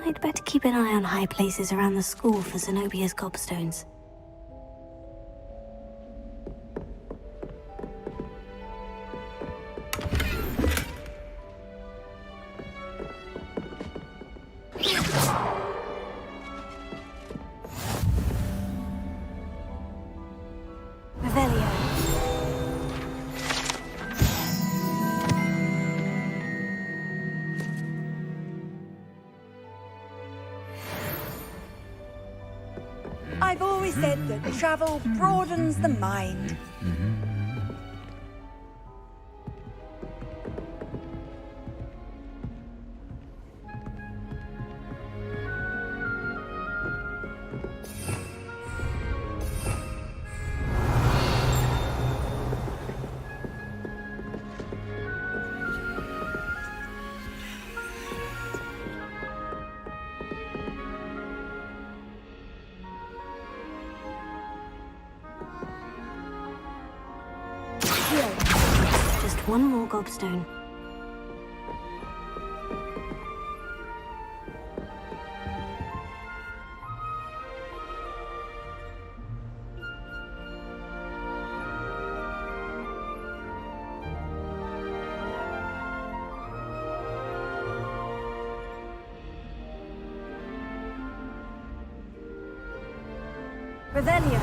I'd better keep an eye on high places around the school for Zenobia's gobstones. I've always said that travel broadens the mind. Just one more gobstone. Revelio.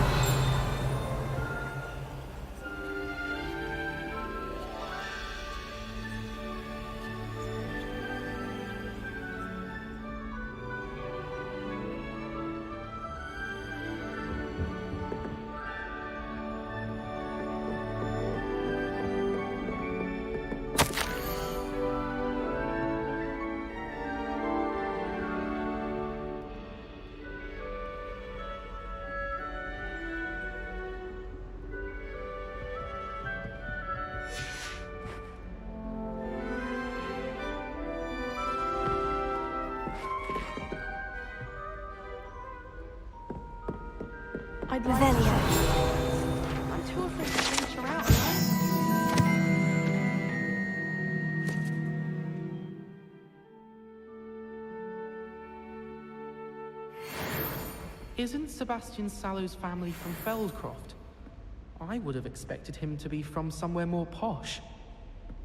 I'd like to. I'm too afraid to venture out alone. Isn't Sebastian Sallow's family from Feldcroft? I would have expected him to be from somewhere more posh.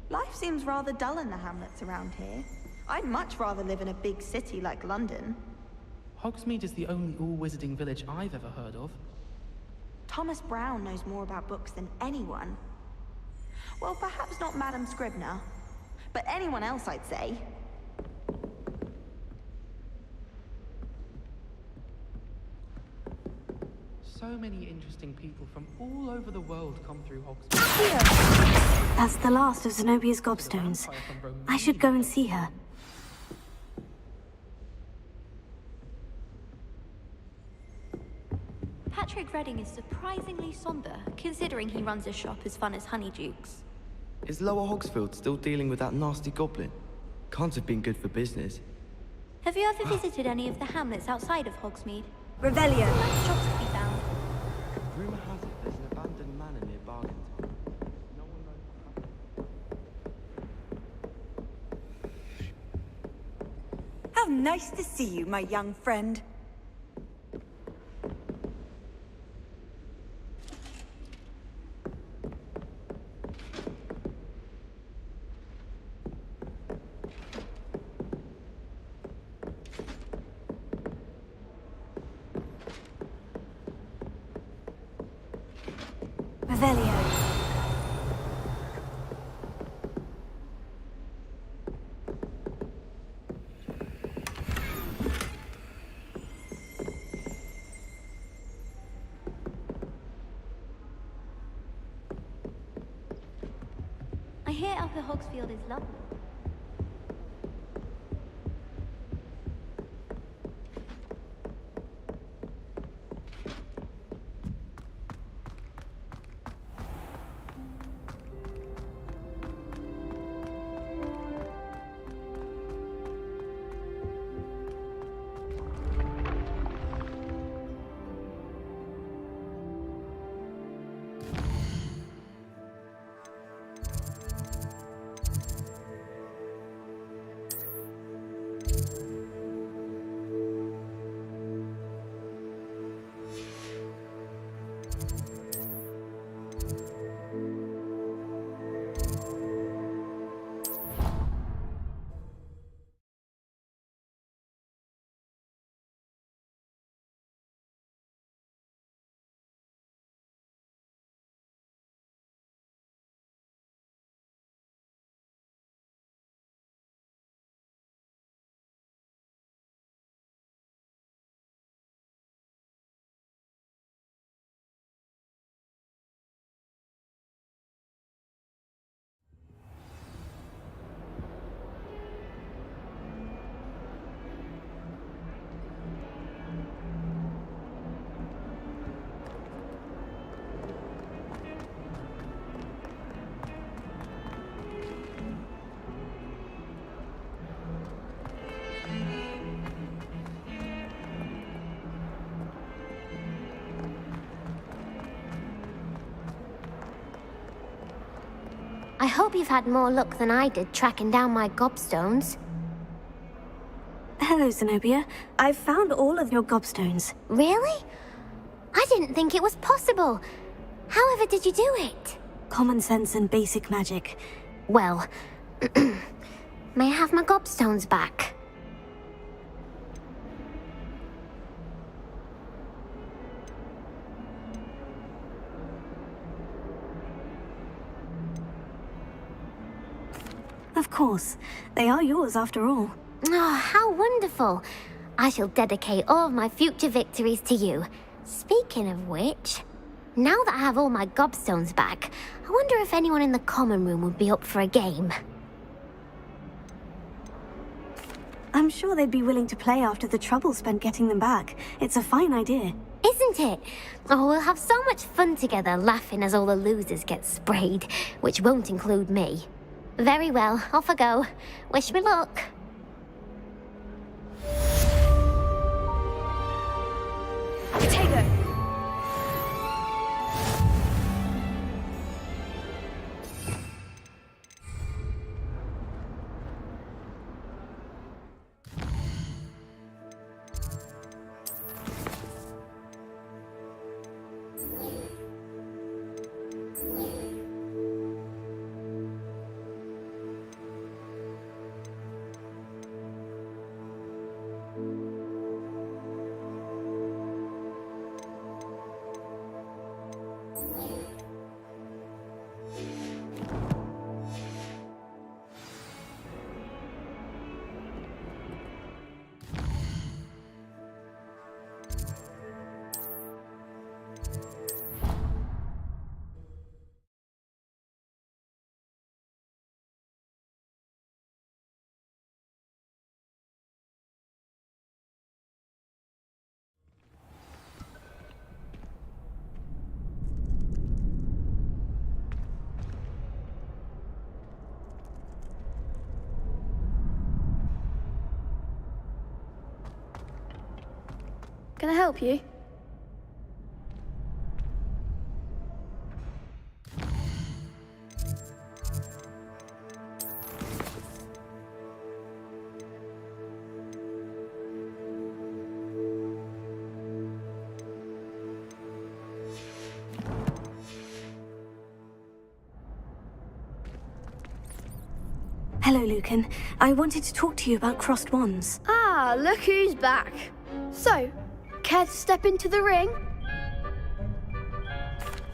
Life seems rather dull in the hamlets around here. I'd much rather live in a big city like London. Hogsmeade is the only all-wizarding village I've ever heard of. Thomas Brown knows more about books than anyone. Well, perhaps not Madame Scribner, but anyone else, I'd say. So many interesting people from all over the world come through Hogsmeade. That's the last of Zenobia's gobstones. I should go and see her. Patrick Redding is surprisingly somber, considering he runs a shop as fun as Honeydukes. Is Lower Hogsfield still dealing with that nasty goblin? Can't have been good for business. Have you ever visited any of the hamlets outside of Hogsmeade? Revelio. Nice shops to be found. Rumour has it there's an abandoned manor near Bargaintown. No one knows. How nice to see you, my young friend. Revelio. I hear Upper Hogsfield is lovely. I hope you've had more luck than I did tracking down my gobstones. Hello, Zenobia. I've found all of your gobstones. Really? I didn't think it was possible. However did you do it? Common sense and basic magic. Well, may I have my gobstones back? Of course. They are yours after all. Oh, how wonderful. I shall dedicate all of my future victories to you. Speaking of which, now that I have all my gobstones back, I wonder if anyone in the common room would be up for a game. I'm sure they'd be willing to play after the trouble spent getting them back. It's a fine idea. Isn't it? Oh, we'll have so much fun together laughing as all the losers get sprayed, which won't include me. Very well, off I go. Wish me luck. Potato! Can I help you? Hello, Lucan. I wanted to talk to you about crossed wands. Ah, look who's back. So, care to step into the ring?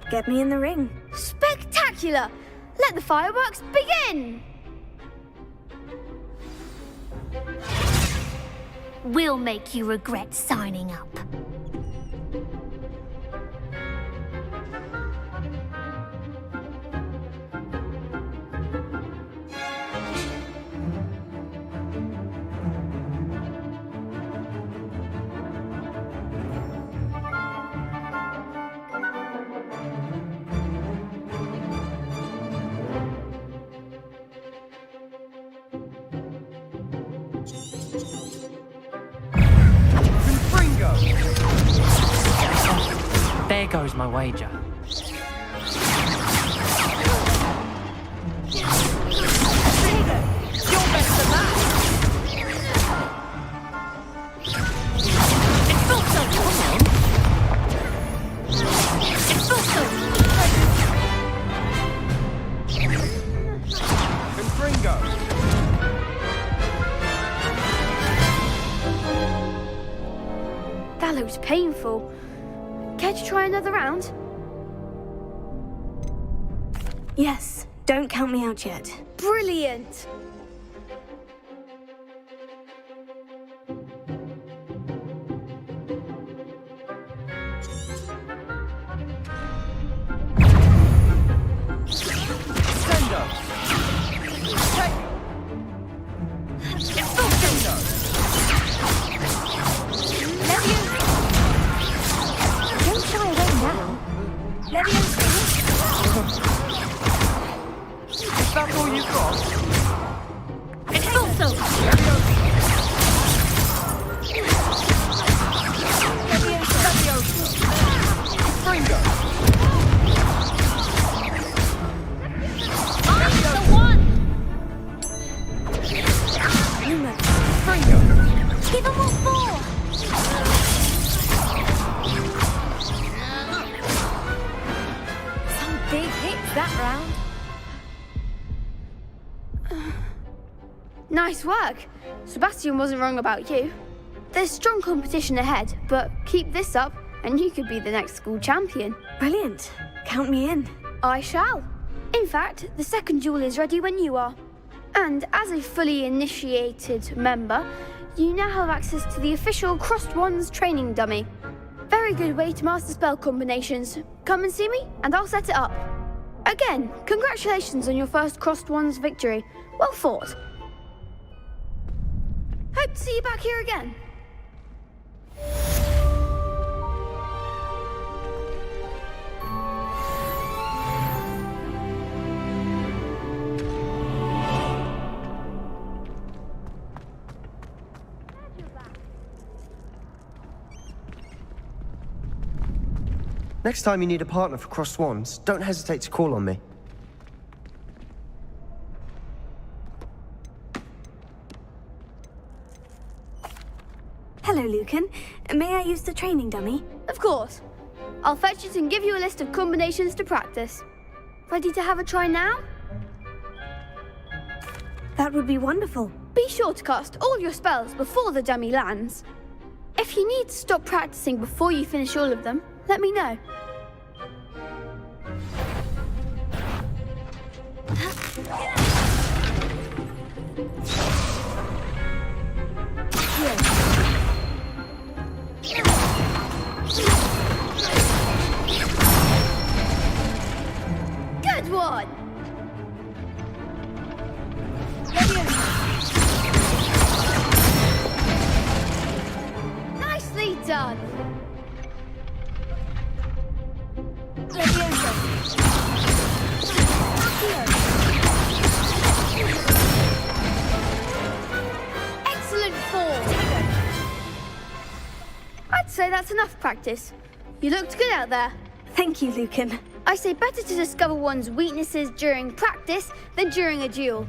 Get me in the ring. Spectacular! Let the fireworks begin! We'll make you regret signing up. There goes my wager. That looks painful. Care to try another round? Yes. Don't count me out yet. Brilliant! Give them all four! Some big hits that round. Nice work. Sebastian wasn't wrong about you. There's strong competition ahead, but keep this up and you could be the next school champion. Brilliant. Count me in. I shall. In fact, the second duel is ready when you are. And as a fully initiated member, you now have access to the official Crossed Wands training dummy. Very good way to master spell combinations. Come and see me and I'll set it up. Again, congratulations on your first Crossed Wands victory. Well fought. Hope to see you back here again. Next time you need a partner for Crossed Wands, don't hesitate to call on me. Hello, Lucan. May I use the training dummy? Of course. I'll fetch it and give you a list of combinations to practice. Ready to have a try now? That would be wonderful. Be sure to cast all your spells before the dummy lands. If you need to stop practicing before you finish all of them, let me know. Good one! Nicely done! Excellent form! I'd say that's enough practice. You looked good out there. Thank you, Lucan. I say better to discover one's weaknesses during practice than during a duel.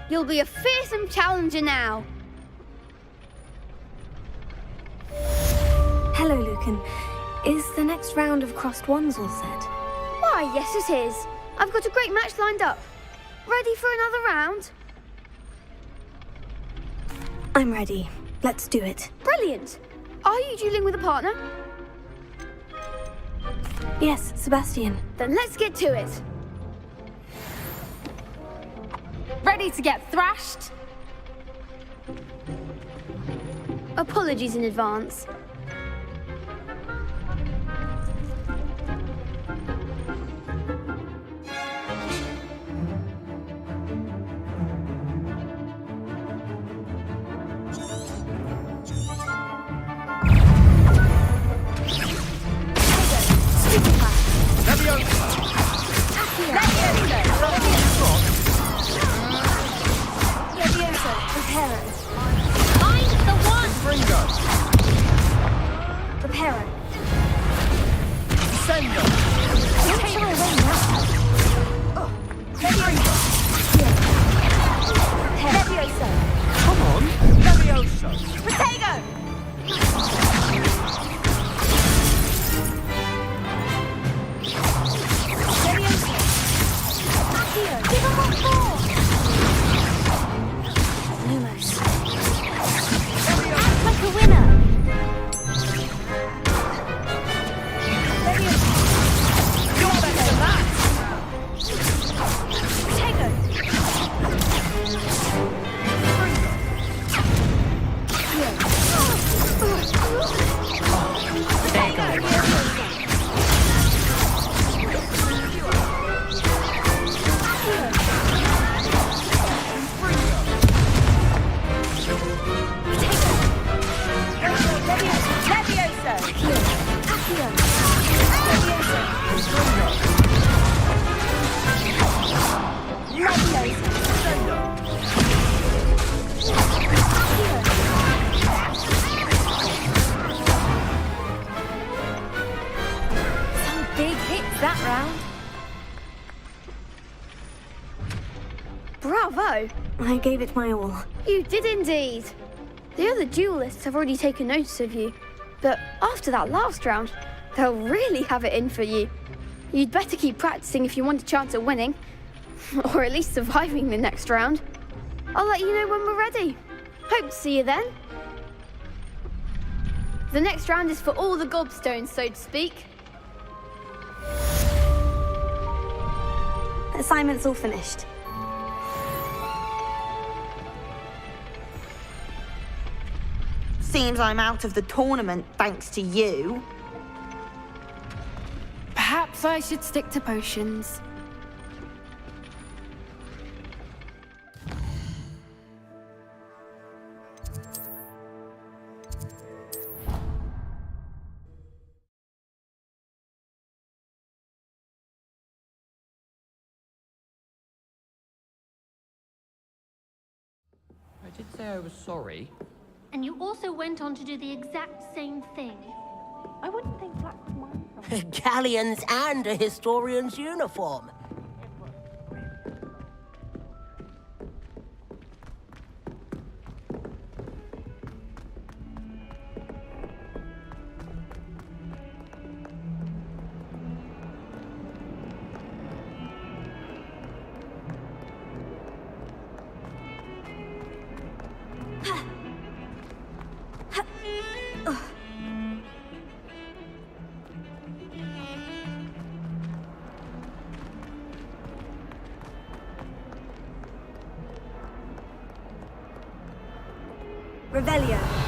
You'll be a fearsome challenger now. Hello, Lucan. Is the next round of Crossed Wands all set? Why, yes it is. I've got a great match lined up. Ready for another round? I'm ready. Let's do it. Brilliant. Are you dueling with a partner? Yes, Sebastian. Then let's get to it. Ready to get thrashed? Apologies in advance. I gave it my all. You did indeed. The other duelists have already taken notice of you, but after that last round, they'll really have it in for you. You'd better keep practicing if you want a chance at winning, or at least surviving the next round. I'll let you know when we're ready. Hope to see you then. The next round is for all the gobstones, so to speak. Assignment's all finished. Seems I'm out of the tournament thanks to you. Perhaps I should stick to potions. I did say I was sorry. And you also went on to do the exact same thing. I wouldn't think black was mine. Galleons and a historian's uniform. Revelio.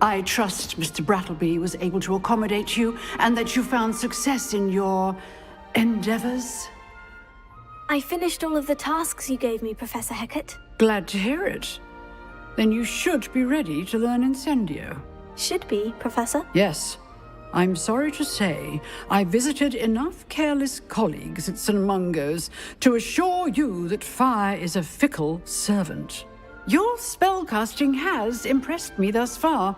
I trust Mr. Brattleby was able to accommodate you and that you found success in your endeavors. I finished all of the tasks you gave me, Professor Hecat. Glad to hear it. Then you should be ready to learn Incendio. Should be, Professor. Yes. I'm sorry to say, I visited enough careless colleagues at St. Mungo's to assure you that fire is a fickle servant. Your spellcasting has impressed me thus far,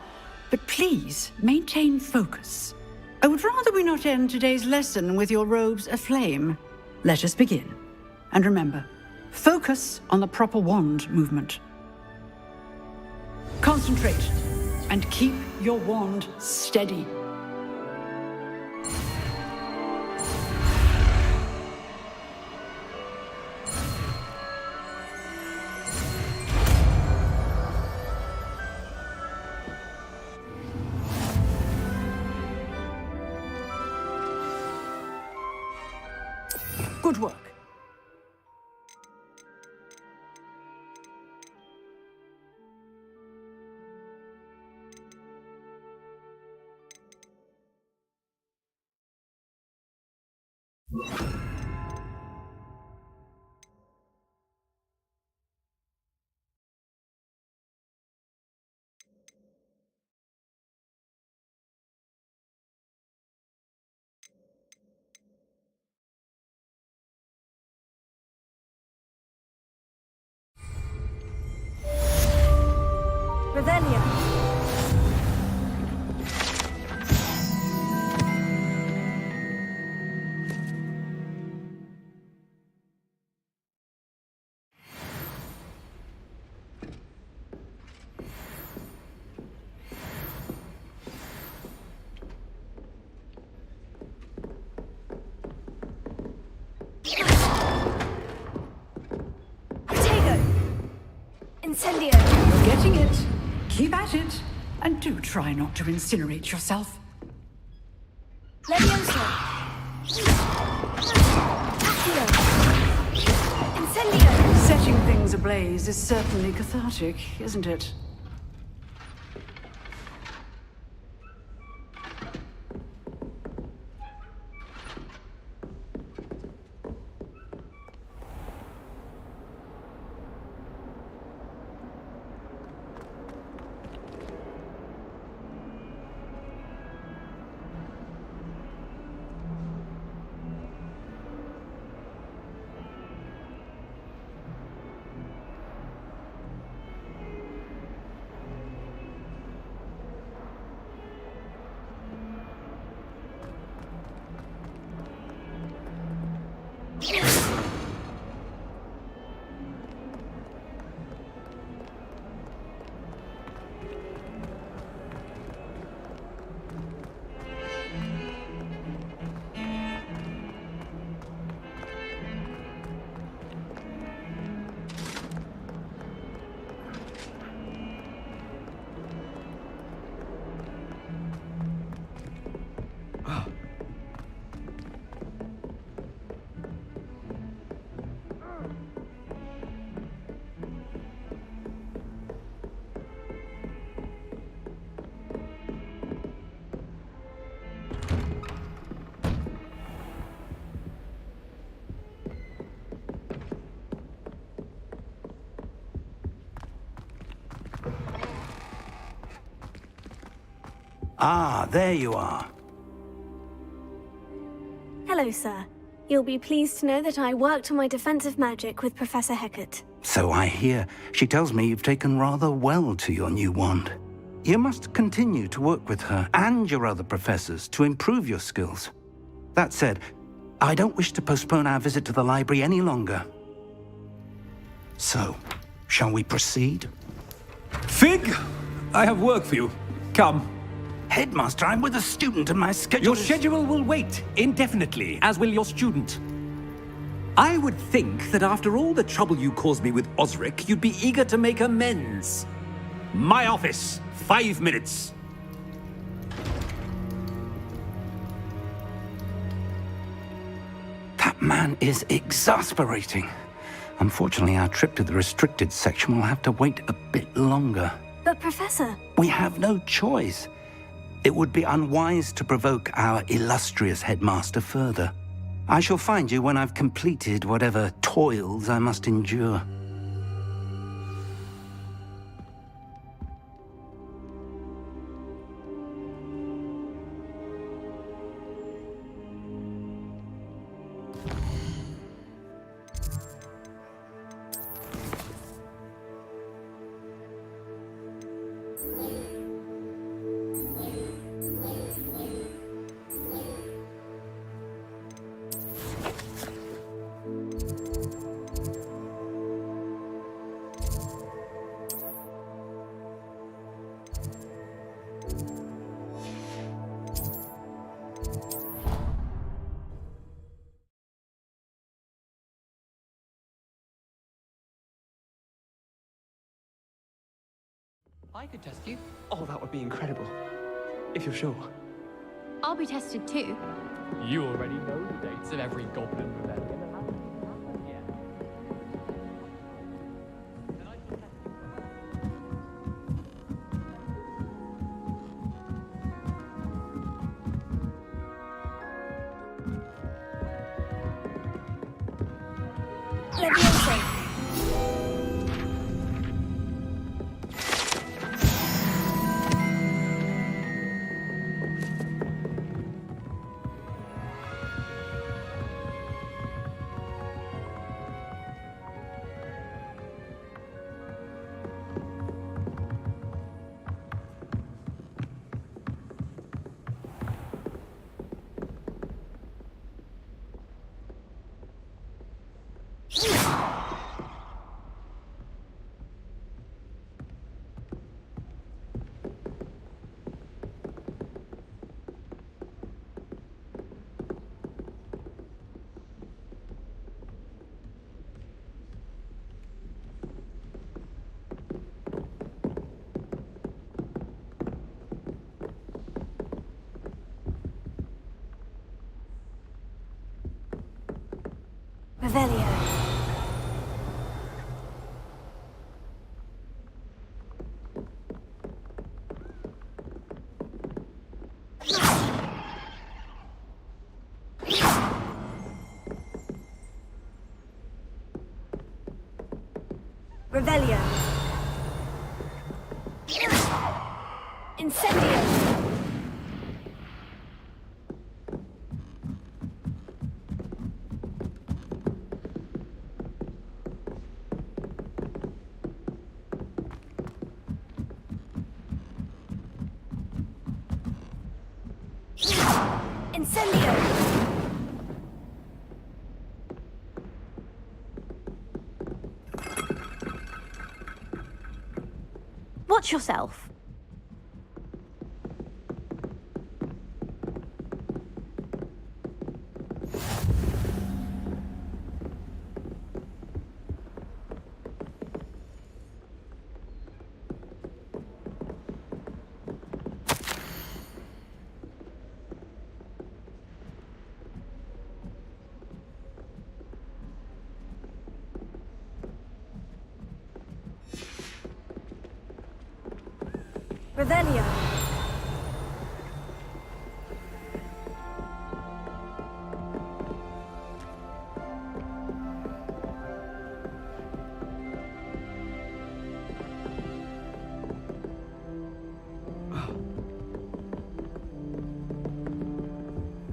but please maintain focus. I would rather we not end today's lesson with your robes aflame. Let us begin. And remember, focus on the proper wand movement. Concentrate and keep your wand steady. Good work. Revelio. Incendio! You're getting it. Keep at it. And do try not to incinerate yourself. Levioso! Accio! Incendio! Setting things ablaze is certainly cathartic, isn't it? Ah, there you are. Hello, sir. You'll be pleased to know that I worked on my defensive magic with Professor Hecat. So I hear. She tells me you've taken rather well to your new wand. You must continue to work with her and your other professors to improve your skills. That said, I don't wish to postpone our visit to the library any longer. So, shall we proceed? Fig, I have work for you. Come. Headmaster, I'm with a student and my schedule Your schedule will wait indefinitely, as will your student. I would think that after all the trouble you caused me with Osric, you'd be eager to make amends. My office, 5 minutes. That man is exasperating. Unfortunately, our trip to the restricted section will have to wait a bit longer. But, Professor... We have no choice. It would be unwise to provoke our illustrious headmaster further. I shall find you when I've completed whatever toils I must endure. I could test you. Oh, that would be incredible. If you're sure. I'll be tested too. You already know the dates of every goblin rebellion. Revelio. Revelio. Incendio. Incendio. Watch yourself. Revelio.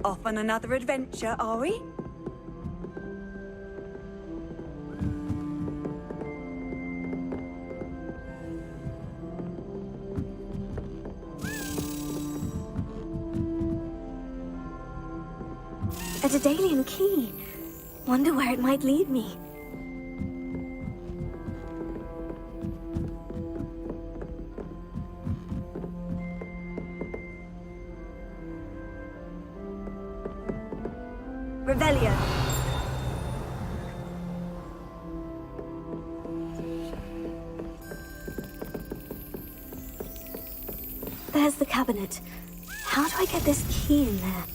Off on another adventure, are we? A Daedalian key. Wonder where it might lead me. Revelio. There's the cabinet. How do I get this key in there?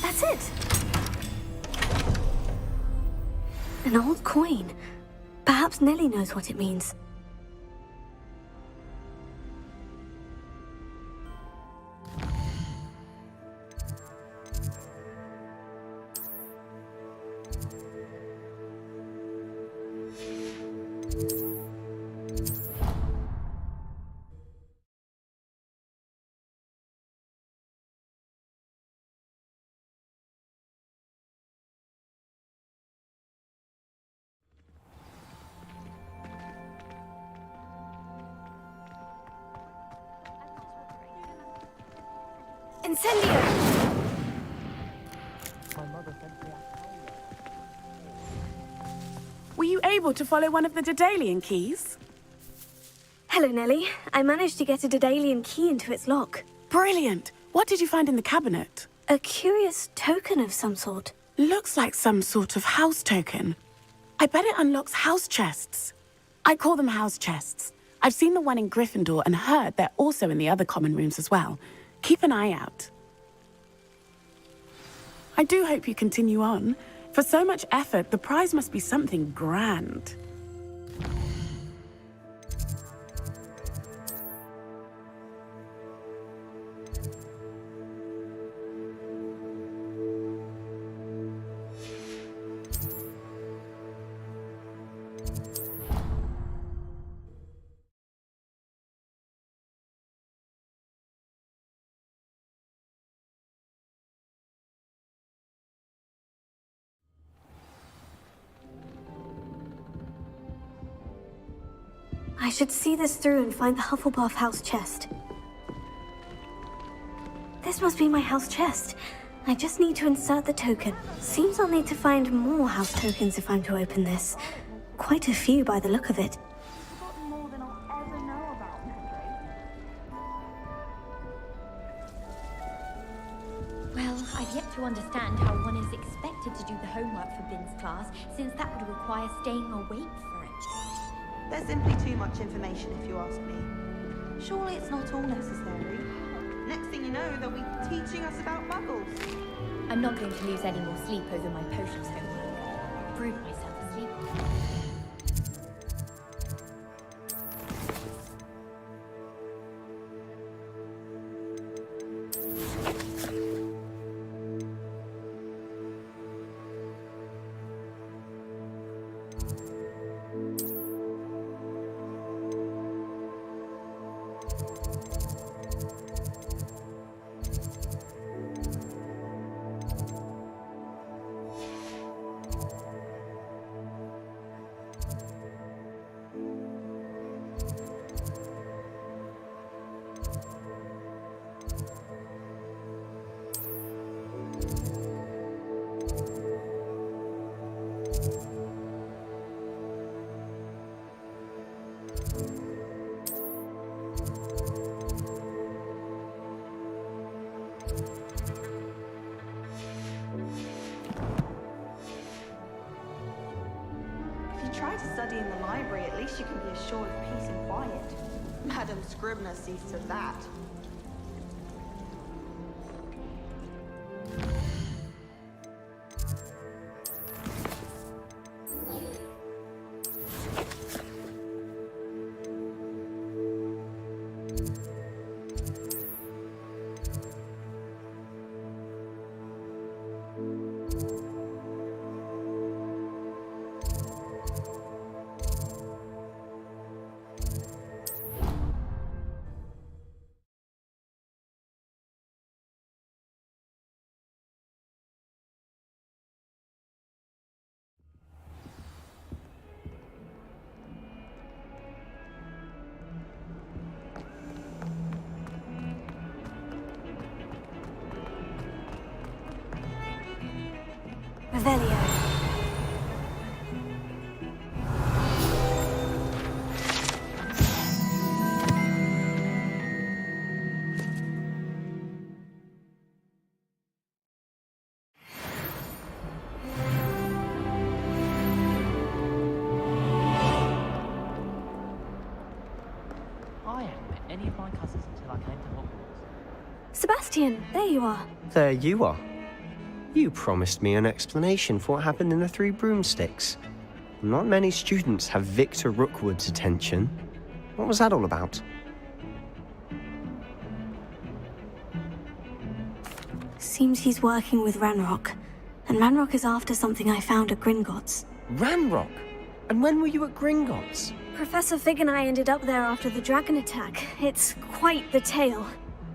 That's it. An old coin. Perhaps Nellie knows what it means. Incendio! Were you able to follow one of the Daedalian keys? Hello, Nellie. I managed to get a Daedalian key into its lock. Brilliant! What did you find in the cabinet? A curious token of some sort. Looks like some sort of house token. I bet it unlocks house chests. I call them house chests. I've seen the one in Gryffindor and heard they're also in the other common rooms as well. Keep an eye out. I do hope you continue on. For so much effort, the prize must be something grand. I should see this through and find the Hufflepuff house chest. This must be my house chest. I just need to insert the token. Seems I'll need to find more house tokens if I'm to open this. Quite a few by the look of it. I've forgotten more than I'll ever know about them. to understand how one is expected to do the homework for Bin's class, since that would require staying awake for it. There's simply too much information, if you ask me. Surely it's not all necessary. Next thing you know, they'll be teaching us about muggles. I'm not going to lose any more sleep over my potions homework. Brood myself asleep. Try to study in the library, at least you can be assured of peace and quiet. Madam Scribner sees to that. Revelio. I hadn't met any of my cousins until I came to Hogwarts. Sebastian, there you are. There you are. You promised me an explanation for what happened in the Three Broomsticks. Not many students have Victor Rookwood's attention. What was that all about? Seems he's working with Ranrock. And Ranrock is after something I found at Gringotts. Ranrock? And when were you at Gringotts? Professor Fig and I ended up there after the dragon attack. It's quite the tale.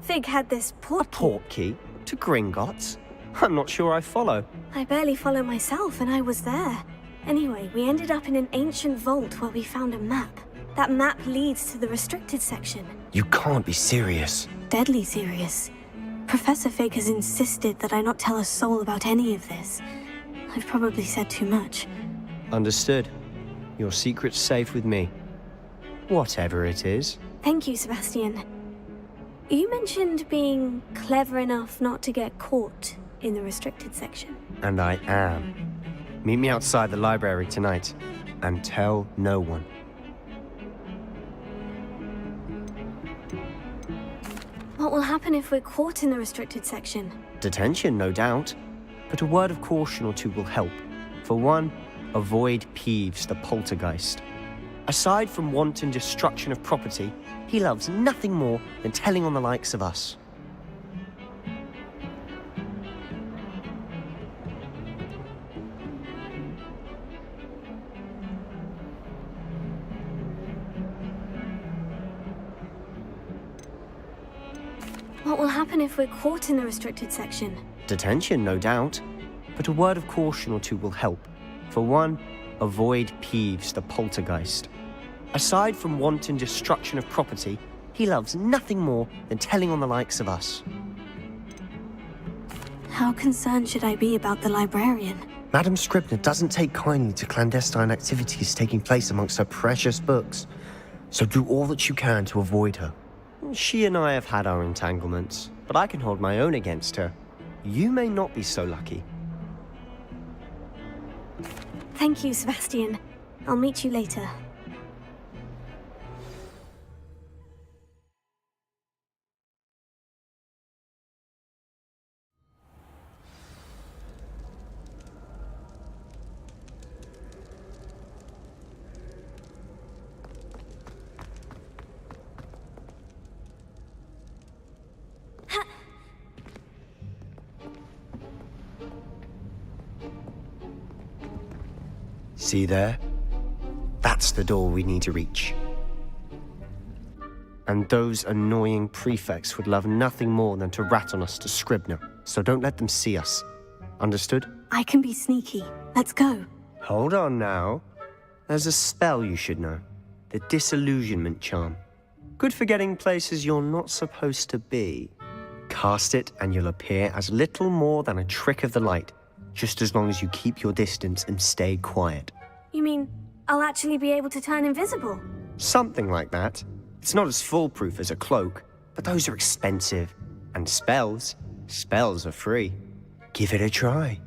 Fig had this portkey. A portkey? To Gringotts? I'm not sure I follow. I barely follow myself, and I was there. Anyway, we ended up in an ancient vault where we found a map. That map leads to the restricted section. You can't be serious. Deadly serious. Professor Fig has insisted that I not tell a soul about any of this. I've probably said too much. Understood. Your secret's safe with me. Whatever it is. Thank you, Sebastian. You mentioned being clever enough not to get caught in the restricted section. And I am. Meet me outside the library tonight, and tell no one. What will happen if we're caught in the restricted section? Detention, no doubt. But a word of caution or two will help. For one, avoid Peeves, the poltergeist. Aside from wanton destruction of property, he loves nothing more than telling on the likes of us. What will happen if we're caught in the restricted section? Detention, no doubt. But a word of caution or two will help. For one, avoid Peeves, the poltergeist. Aside from wanton destruction of property, he loves nothing more than telling on the likes of us. How concerned should I be about the librarian? Madam Scribner doesn't take kindly to clandestine activities taking place amongst her precious books. So do all that you can to avoid her. She and I have had our entanglements, but I can hold my own against her. You may not be so lucky. Thank you, Sebastian. I'll meet you later. See there? That's the door we need to reach. And those annoying prefects would love nothing more than to rat on us to Scribner, so don't let them see us. Understood? I can be sneaky. Let's go. Hold on now. There's a spell you should know. The Disillusionment Charm. Good for getting places you're not supposed to be. Cast it and you'll appear as little more than a trick of the light, just as long as you keep your distance and stay quiet. You mean I'll actually be able to turn invisible? Something like that. It's not as foolproof as a cloak, but those are expensive. And spells are free. Give it a try.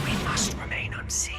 We must remain unseen.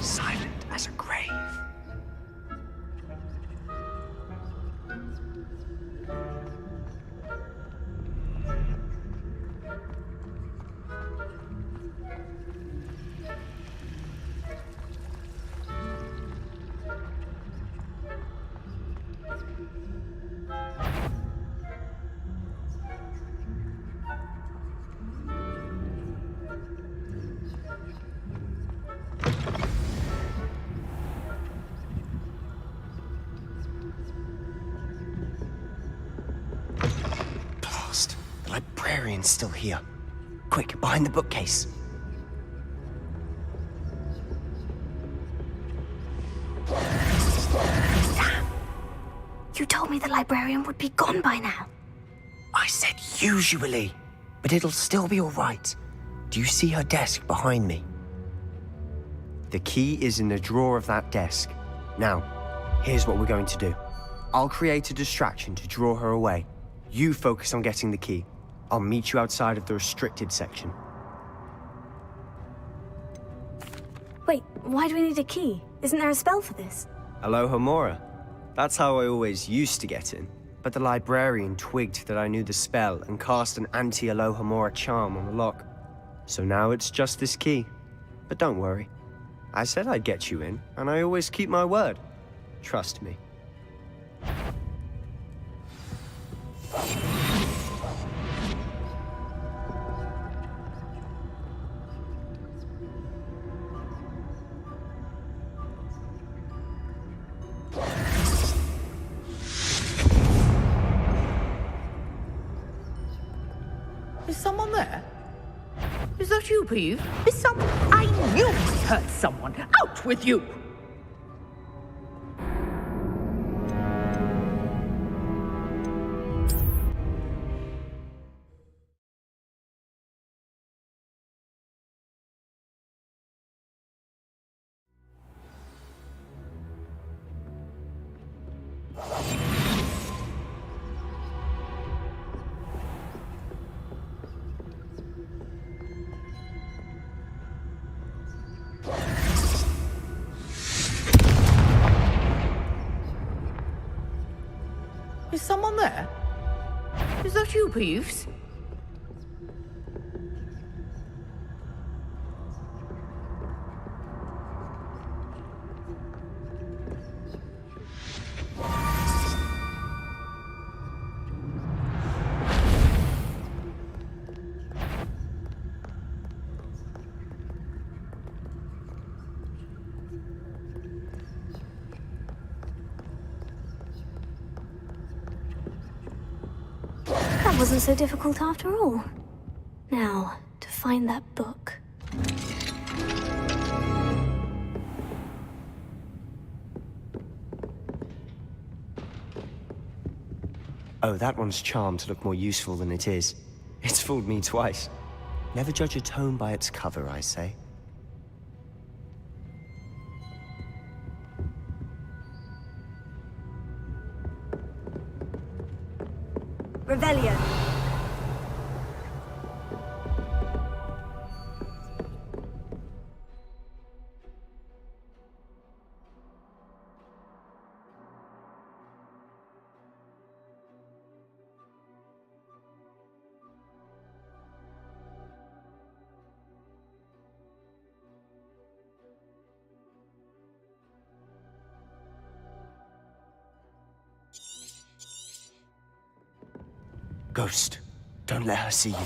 Silent as a grave. The librarian's still here. Quick, behind the bookcase. Damn. You told me the librarian would be gone by now. I said usually, but it'll still be all right. Do you see her desk behind me? The key is in the drawer of that desk. Now, here's what we're going to do. I'll create a distraction to draw her away. You focus on getting the key. I'll meet you outside of the restricted section. Wait, why do we need a key? Isn't there a spell for this? Aloha Mora. That's how I always used to get in. But the librarian twigged that I knew the spell and cast an anti-Alohomora charm on the lock. So now it's just this key. But don't worry. I said I'd get you in, and I always keep my word. Trust me. Is someone there? Is that you, Peeve? Is someone... I knew I heard someone! Out with you! Is someone there? Is that you, Peeves? That wasn't so difficult after all. Now, to find that book. Oh, that one's charmed to look more useful than it is. It's fooled me twice. Never judge a tome by its cover, I say. Revelio. Ghost, don't let her see you.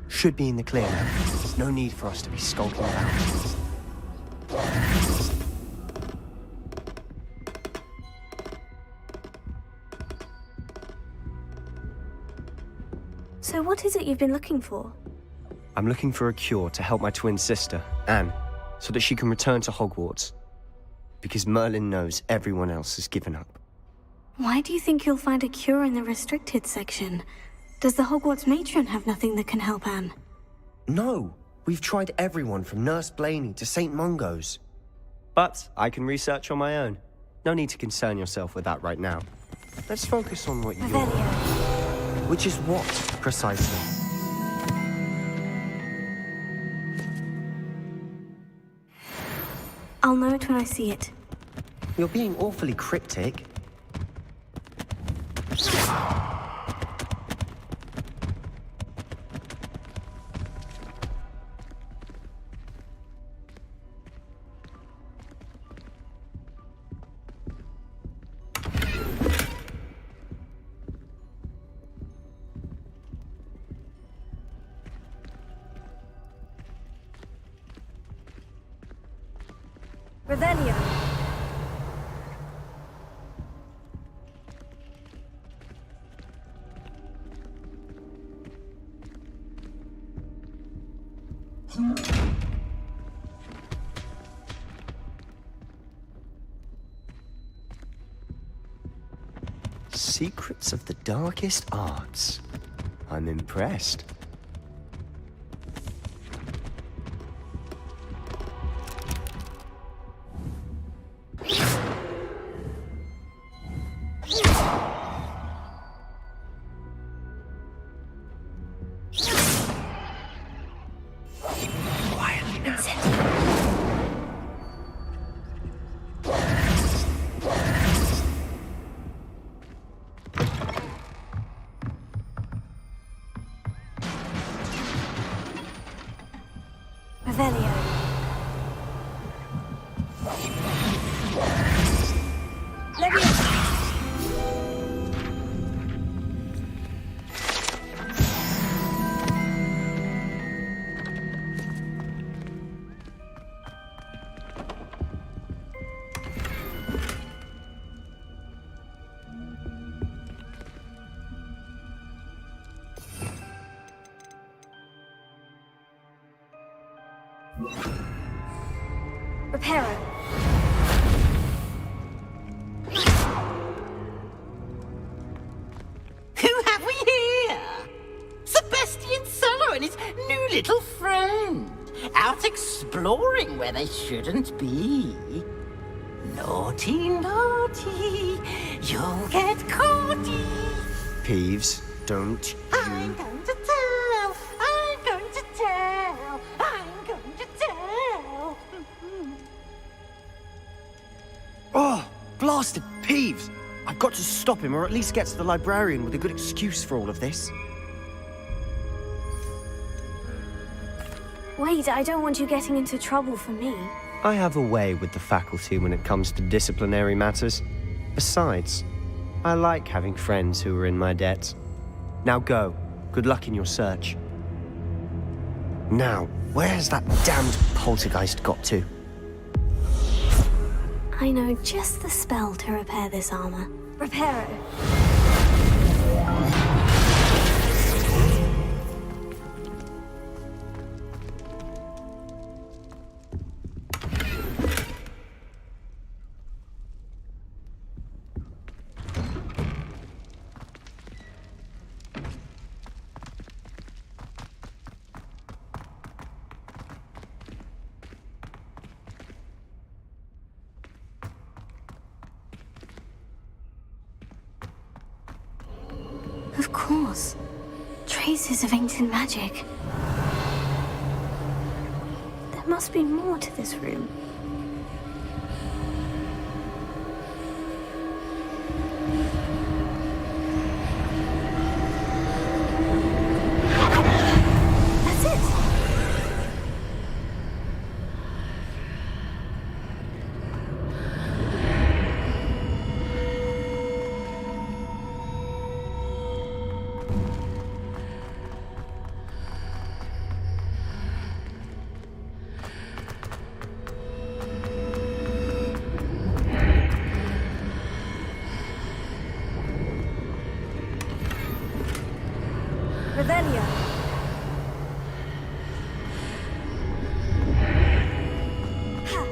Should be in the clear now. No need for us to be skulking around. So what is it you've been looking for? I'm looking for a cure to help my twin sister, Anne, so that she can return to Hogwarts. Because Merlin knows everyone else has given up. Why do you think you'll find a cure in the restricted section? Does the Hogwarts matron have nothing that can help Anne? No! We've tried everyone from Nurse Blaney to St. Mungo's. But I can research on my own. No need to concern yourself with that right now. Let's focus on what you're... Which is what, precisely? I'll know it when I see it. You're being awfully cryptic. Revelio. Secrets of the darkest arts. I'm impressed. Reparo. Who have we here? Sebastian Solo and his new little friend. Out exploring where they shouldn't be. Naughty, naughty. You'll get caughty. Peeves, don't I'm going to tell. I'm going to tell. I'm going to tell. Oh, blasted Peeves! I've got to stop him, or at least get to the librarian with a good excuse for all of this. Wait, I don't want you getting into trouble for me. I have a way with the faculty when it comes to disciplinary matters. Besides, I like having friends who are in my debt. Now go. Good luck in your search. Now, where's that damned poltergeist got to? I know just the spell to repair this armor. Reparo. Of course. Traces of ancient magic. There must be more to this room. That's it! Revelio. Ha.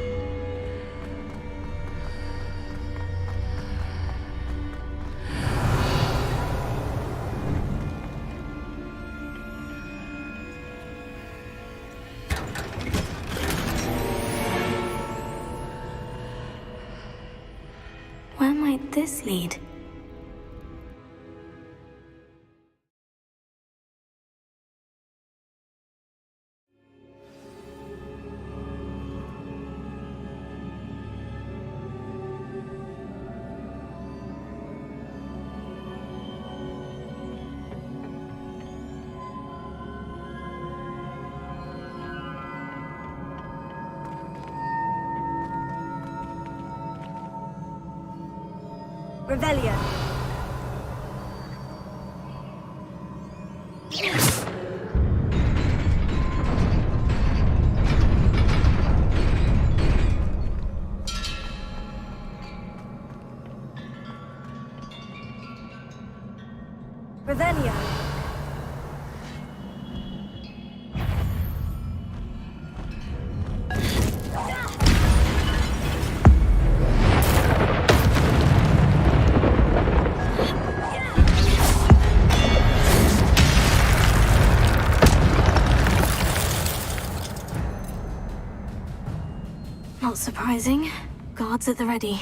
Where might this lead? Revelio. Revelio. Not surprising. Guards at the ready.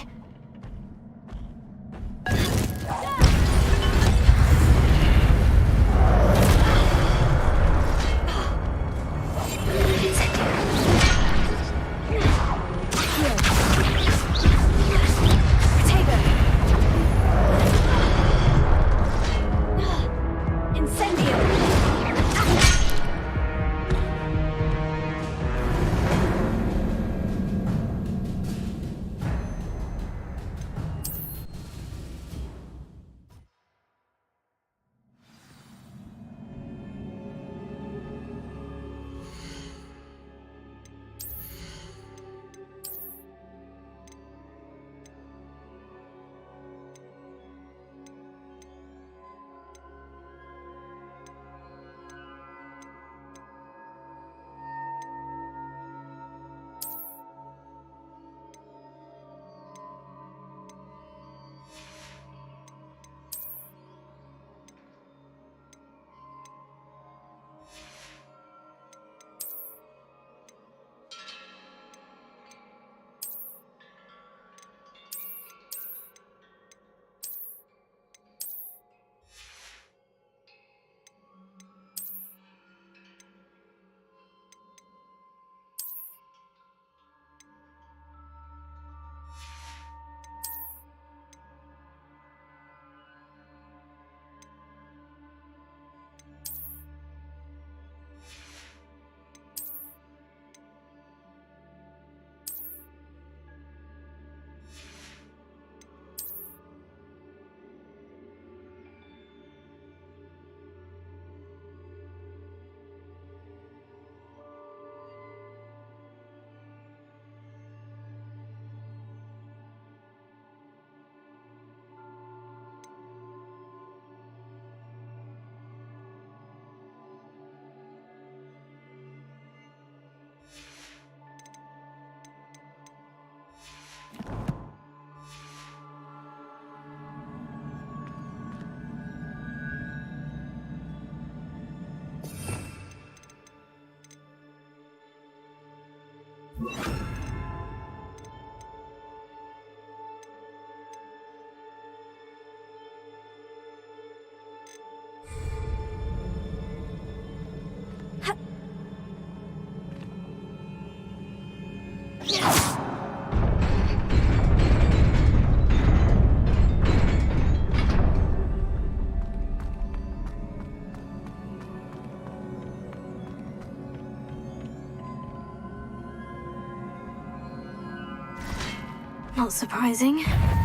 Not surprising.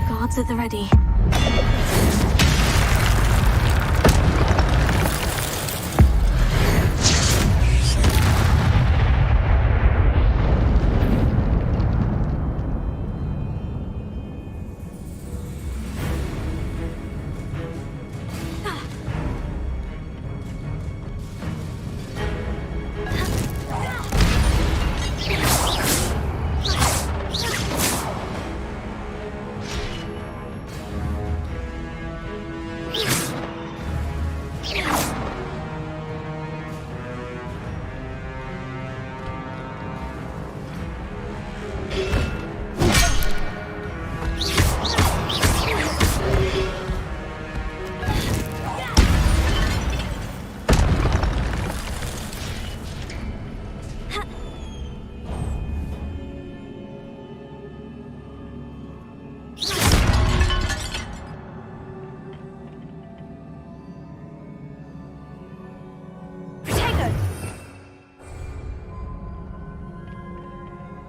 Guards at the ready.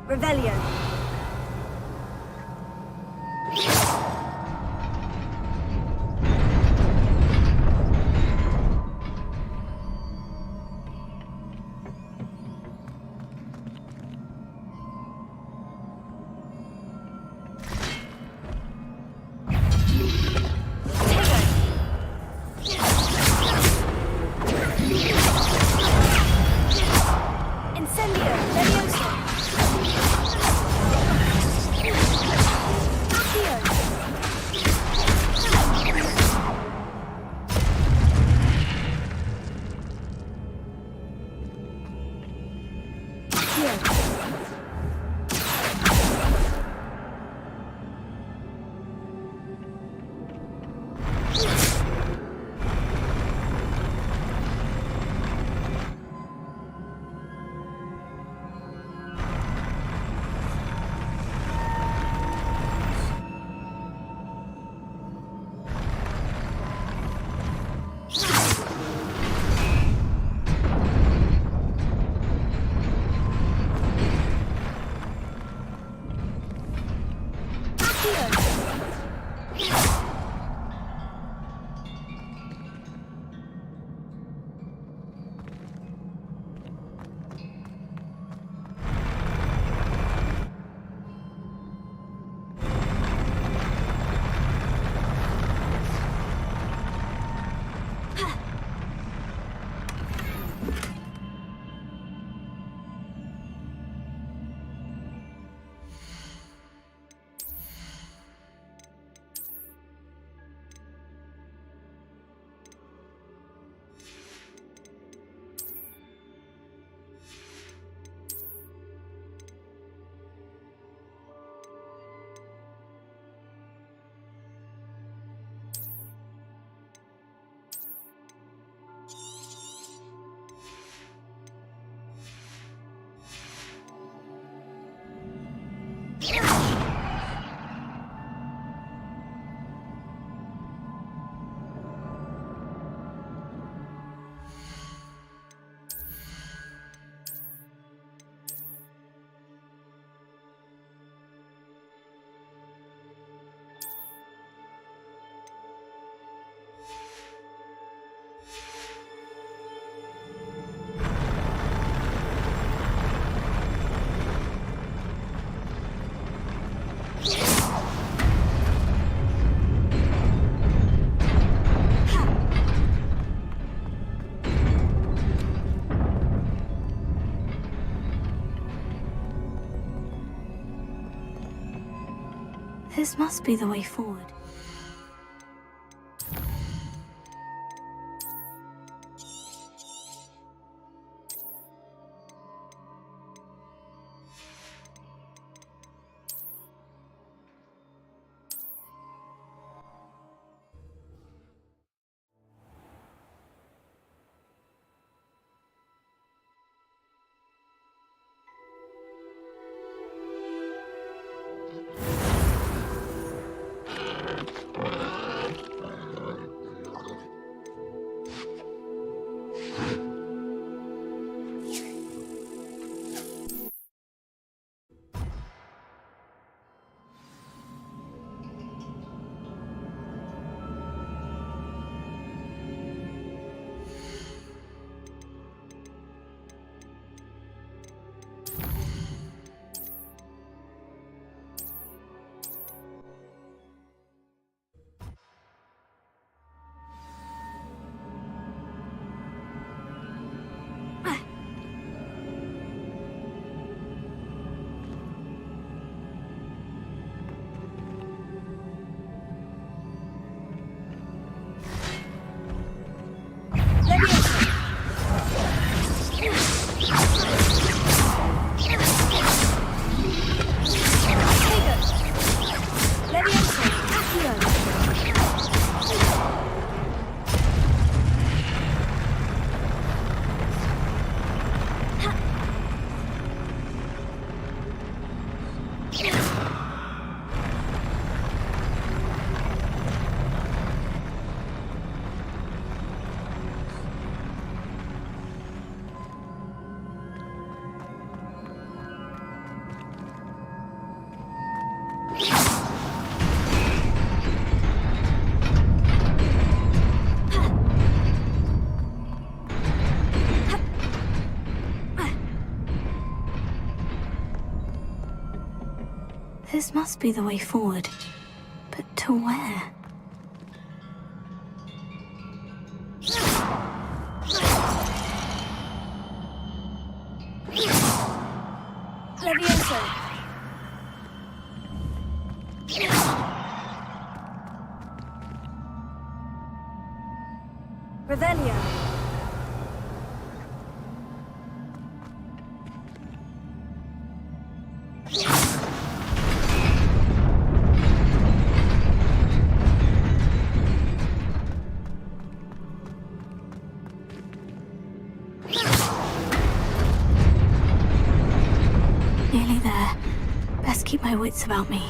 Revelio. This must be the way forward. This must be the way forward. But to where? Levioso. Revelio. Nearly there. Best keep my wits about me.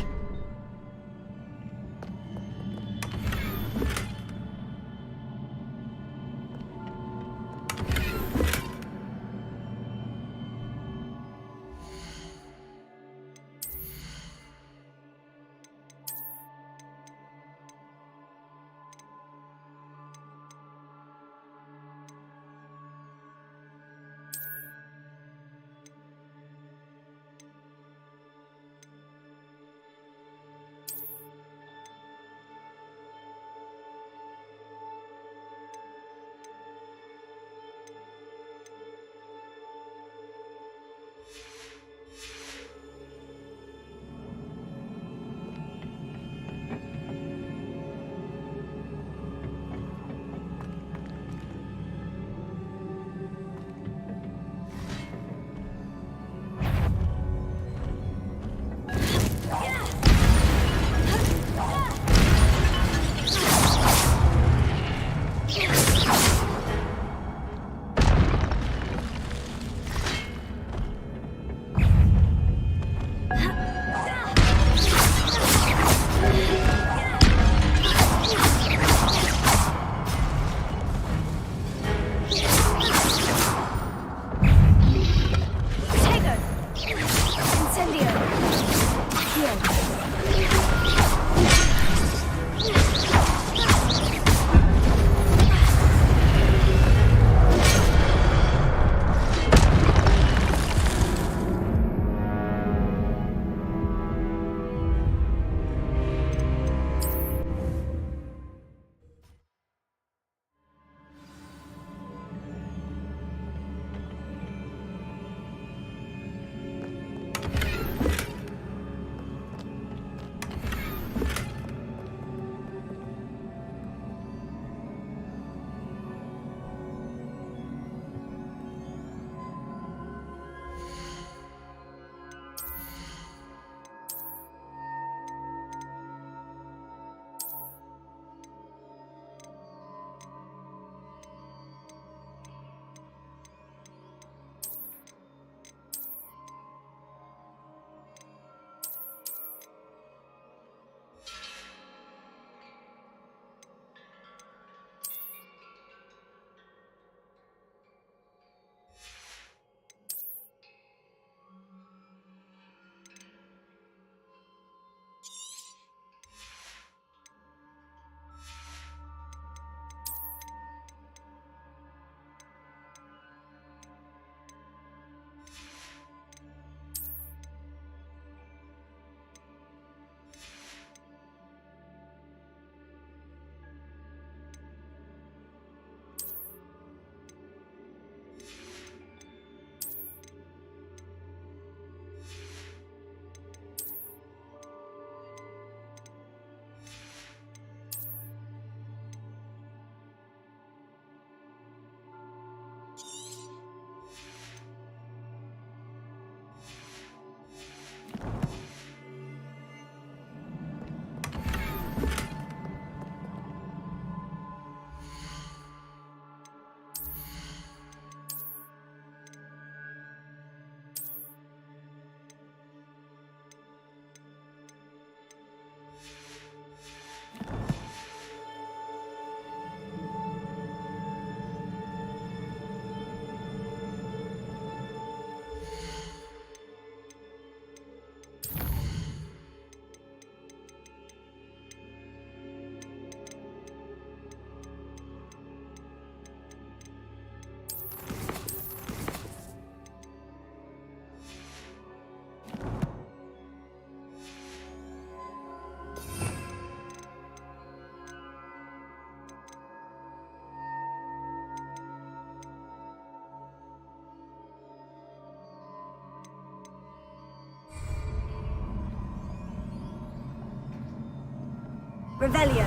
Revelio.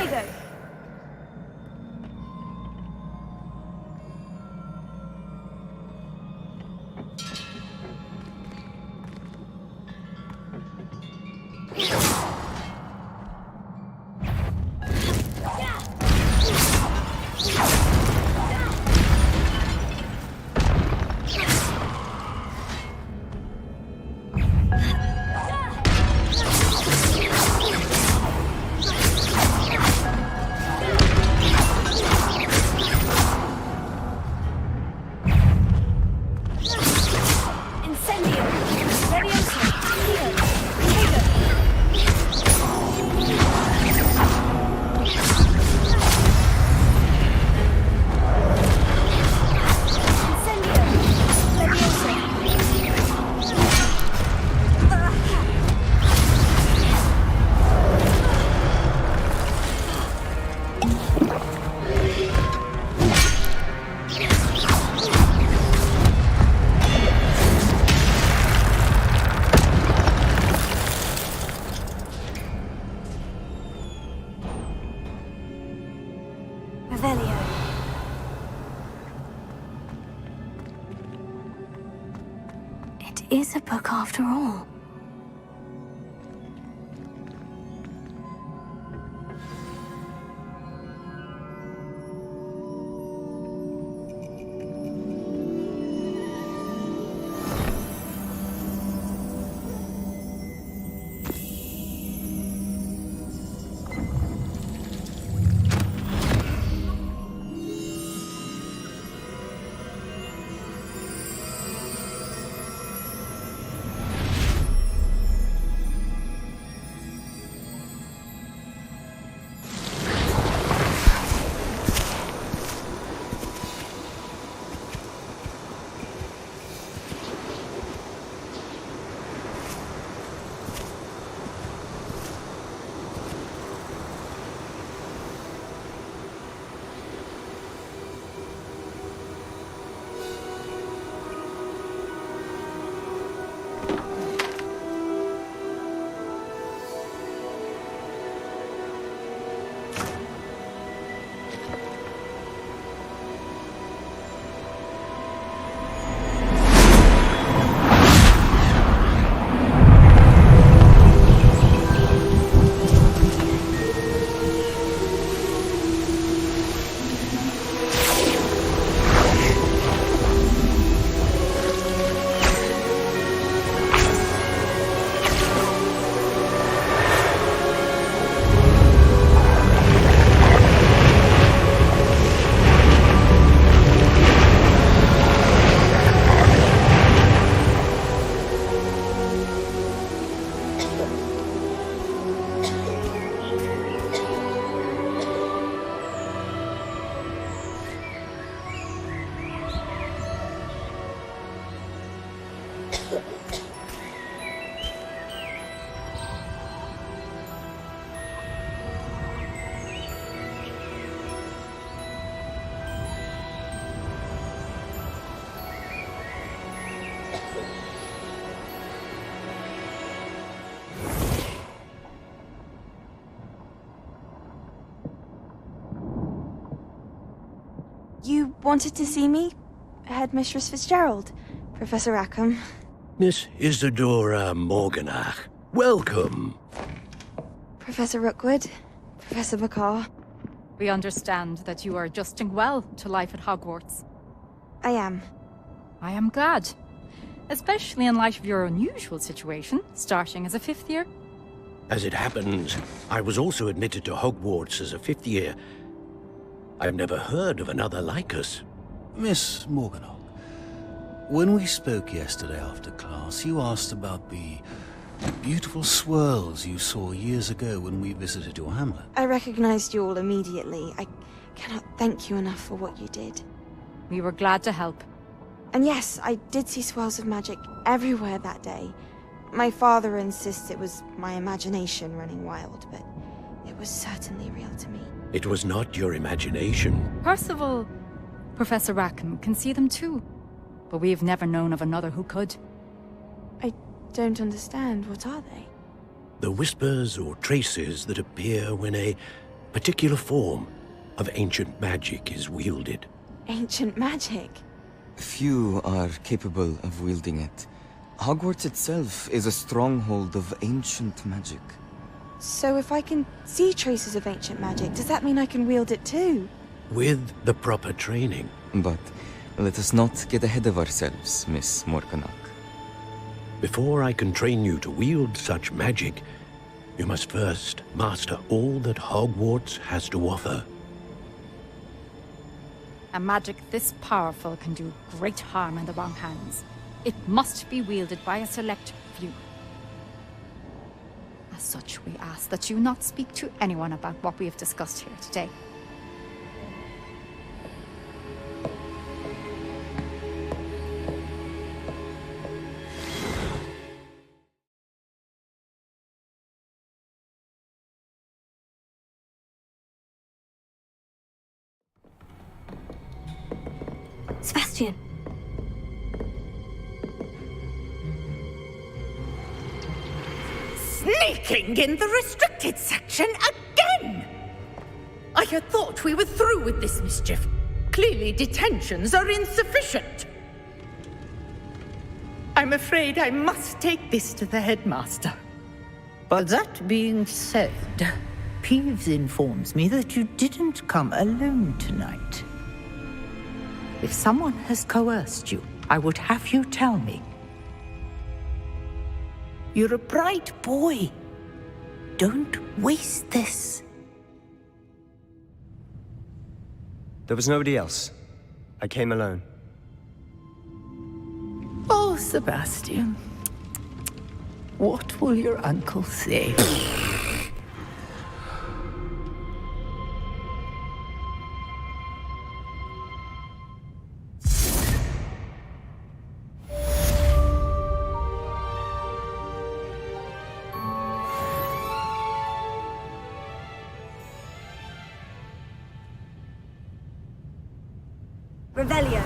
Tego. Is a book after all. You wanted to see me? Headmistress Fitzgerald, Professor Rackham. Miss Isadora Morganach, welcome. Professor Rookwood, Professor Bakar. We understand that you are adjusting well to life at Hogwarts. I am. I am glad. Especially in light of your unusual situation, starting as a 5th year. As it happens, I was also admitted to Hogwarts as a 5th year. I've never heard of another like us. Miss Morganach, when we spoke yesterday after class, you asked about the beautiful swirls you saw years ago when we visited your hamlet. I recognized you all immediately. I cannot thank you enough for what you did. We were glad to help. And yes, I did see swirls of magic everywhere that day. My father insists it was my imagination running wild, but it was certainly real to me. It was not your imagination. Percival, Professor Rackham can see them too. But we've never known of another who could. I don't understand. What are they? The whispers or traces that appear when a particular form of ancient magic is wielded. Ancient magic? Few are capable of wielding it. Hogwarts itself is a stronghold of ancient magic. So if I can see traces of ancient magic, does that mean I can wield it too? With the proper training. But let us not get ahead of ourselves, Miss Morganach. Before I can train you to wield such magic, you must first master all that Hogwarts has to offer. A magic this powerful can do great harm in the wrong hands. It must be wielded by a select few. As such, we ask that you not speak to anyone about what we have discussed here today. Sebastian. Sneaking in the restricted section again! I had thought we were through with this mischief. Clearly detentions are insufficient. I'm afraid I must take this to the headmaster. But that being said, Peeves informs me that you didn't come alone tonight. If someone has coerced you, I would have you tell me. You're a bright boy. Don't waste this. There was nobody else. I came alone. Oh, Sebastian. What will your uncle say? Revelio.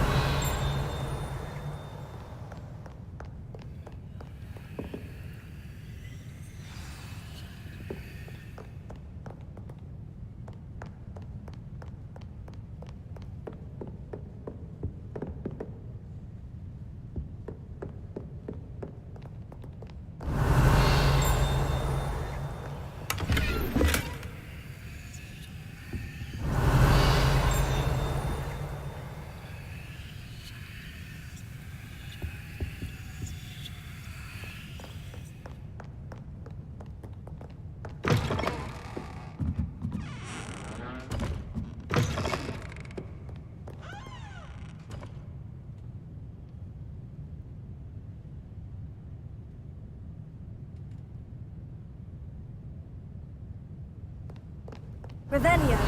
Revelio.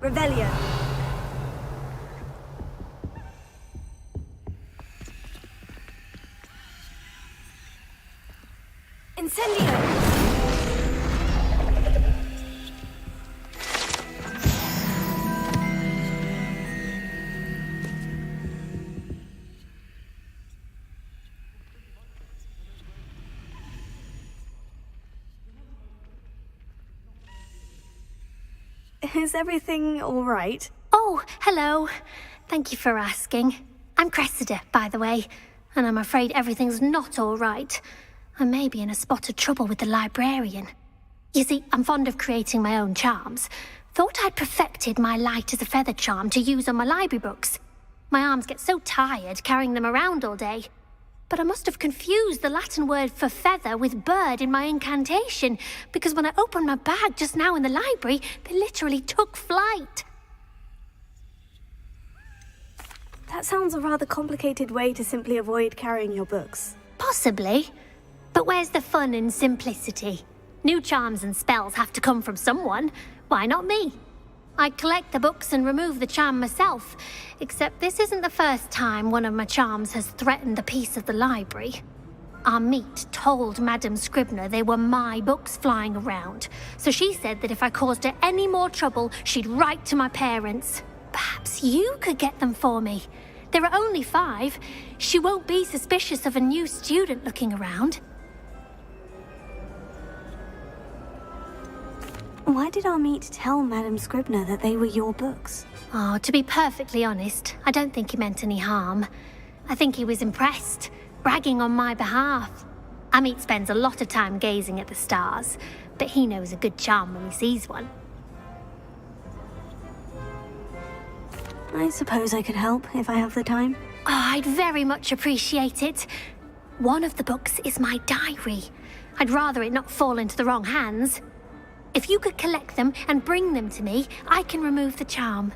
Revelio. Incendio! Is everything all right? Oh, hello. Thank you for asking. I'm Cressida, by the way, and I'm afraid everything's not all right. I may be in a spot of trouble with the librarian. You see, I'm fond of creating my own charms. Thought I'd perfected my light as a feather charm to use on my library books. My arms get so tired carrying them around all day. But I must have confused the Latin word for feather with bird in my incantation, because when I opened my bag just now in the library, they literally took flight. That sounds a rather complicated way to simply avoid carrying your books. Possibly. But where's the fun in simplicity? New charms and spells have to come from someone. Why not me? I collect the books and remove the charm myself, except this isn't the first time one of my charms has threatened the peace of the library. Our meet told Madame Scribner they were my books flying around, so she said that if I caused her any more trouble, she'd write to my parents. Perhaps you could get them for me. There are only 5. She won't be suspicious of a new student looking around. Why did our meet tell Madame Scribner that they were your books? Oh, to be perfectly honest, I don't think he meant any harm. I think he was impressed, bragging on my behalf. Amit spends a lot of time gazing at the stars, but he knows a good charm when he sees one. I suppose I could help if I have the time. Oh, I'd very much appreciate it. One of the books is my diary. I'd rather it not fall into the wrong hands. If you could collect them and bring them to me, I can remove the charm.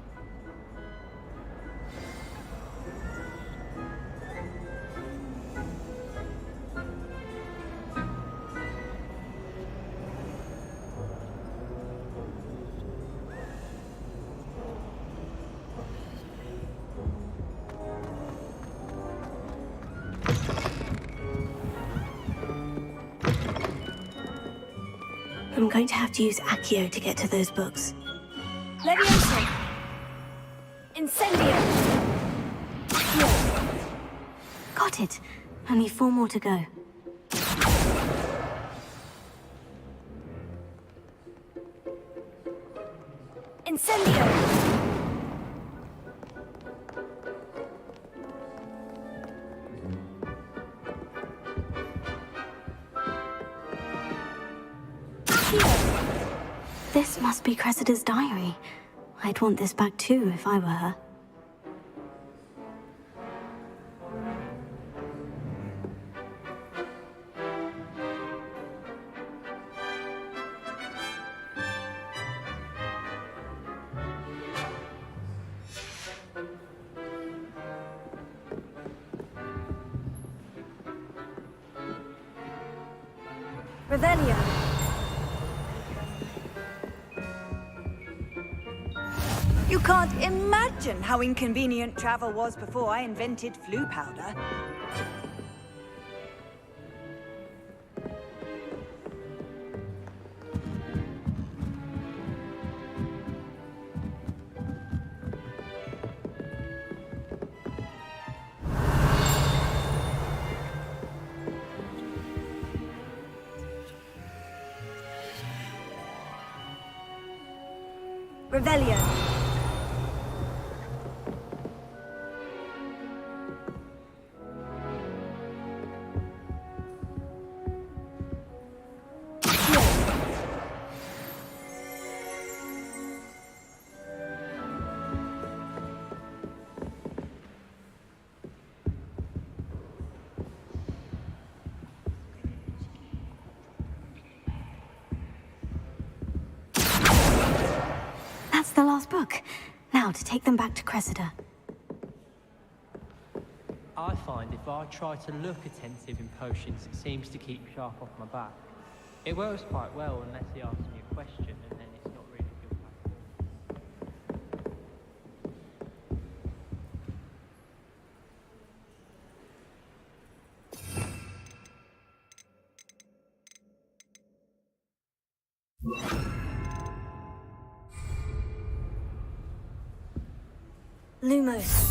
I'm going to have to use Accio to get to those books. Leviosa. Incendio! Got it. Only 4 more to go. Incendio! This must be Cressida's diary. I'd want this back too if I were her. Revelio. You can't imagine how inconvenient travel was before I invented flu powder. Revelio. That's the last book. Now to take them back to Cressida. I find if I try to look attentive in potions, it seems to keep sharp off my back. It works quite well unless he asks me a question, and then it's not really your Lumos.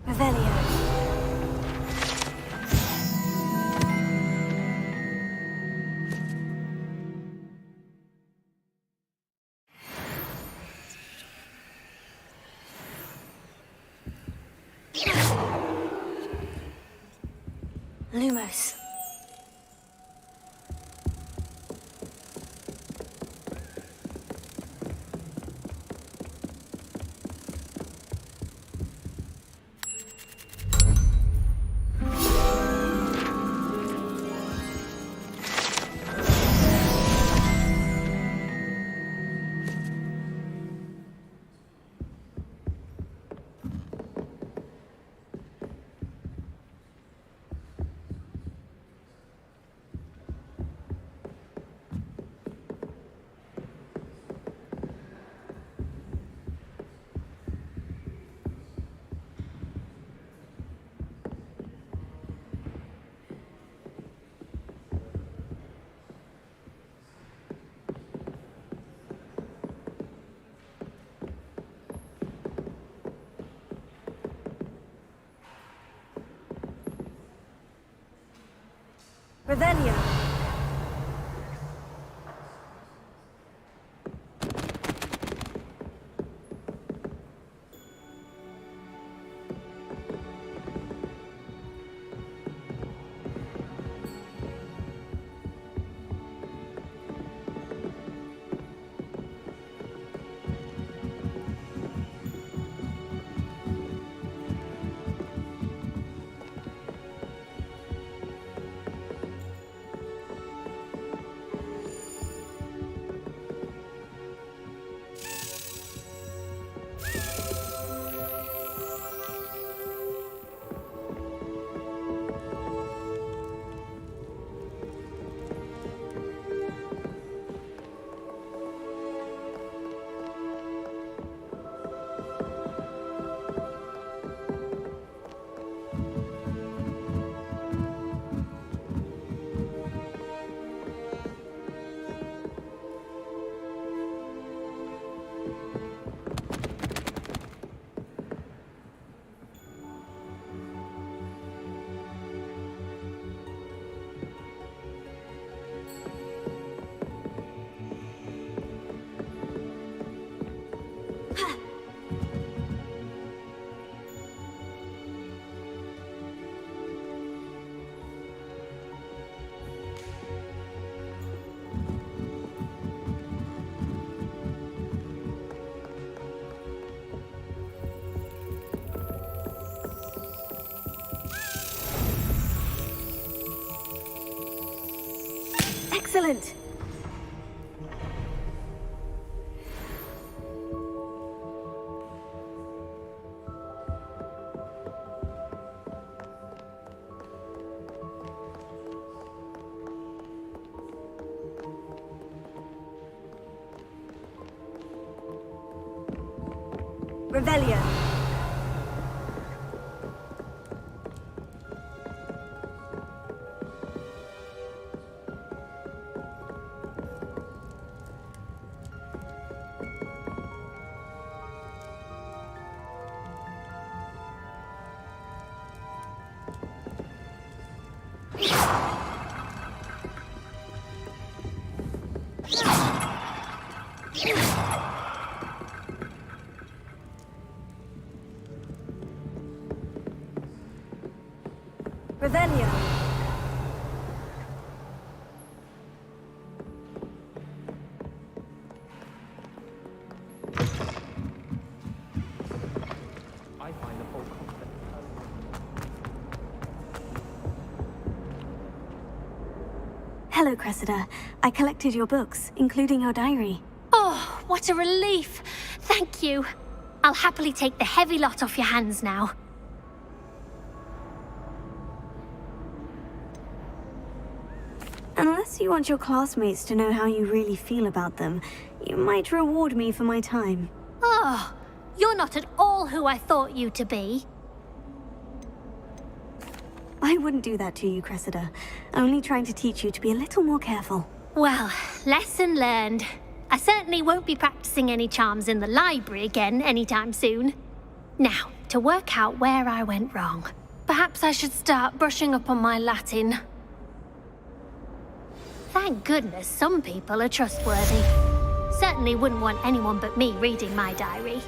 Revelio. Lumos. Revelio. Excellent! Revelio. Revelio. I find the whole concept. Hello, Cressida. I collected your books, including your diary. Oh, what a relief. Thank you. I'll happily take the heavy lot off your hands now. Unless you want your classmates to know how you really feel about them, you might reward me for my time. Oh, you're not at all who I thought you to be. I wouldn't do that to you, Cressida. Only trying to teach you to be a little more careful. Well, lesson learned. I certainly won't be practicing any charms in the library again anytime soon. Now, to work out where I went wrong. Perhaps I should start brushing up on my Latin. Thank goodness some people are trustworthy. Certainly wouldn't want anyone but me reading my diary.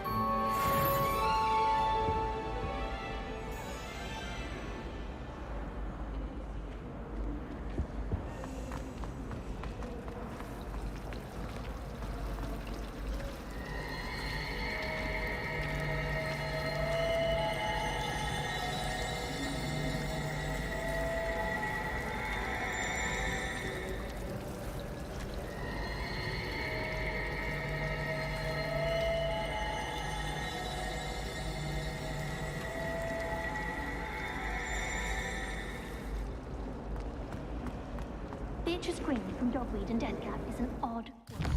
Beatrice Green from Dogweed and Deathcap is an odd word.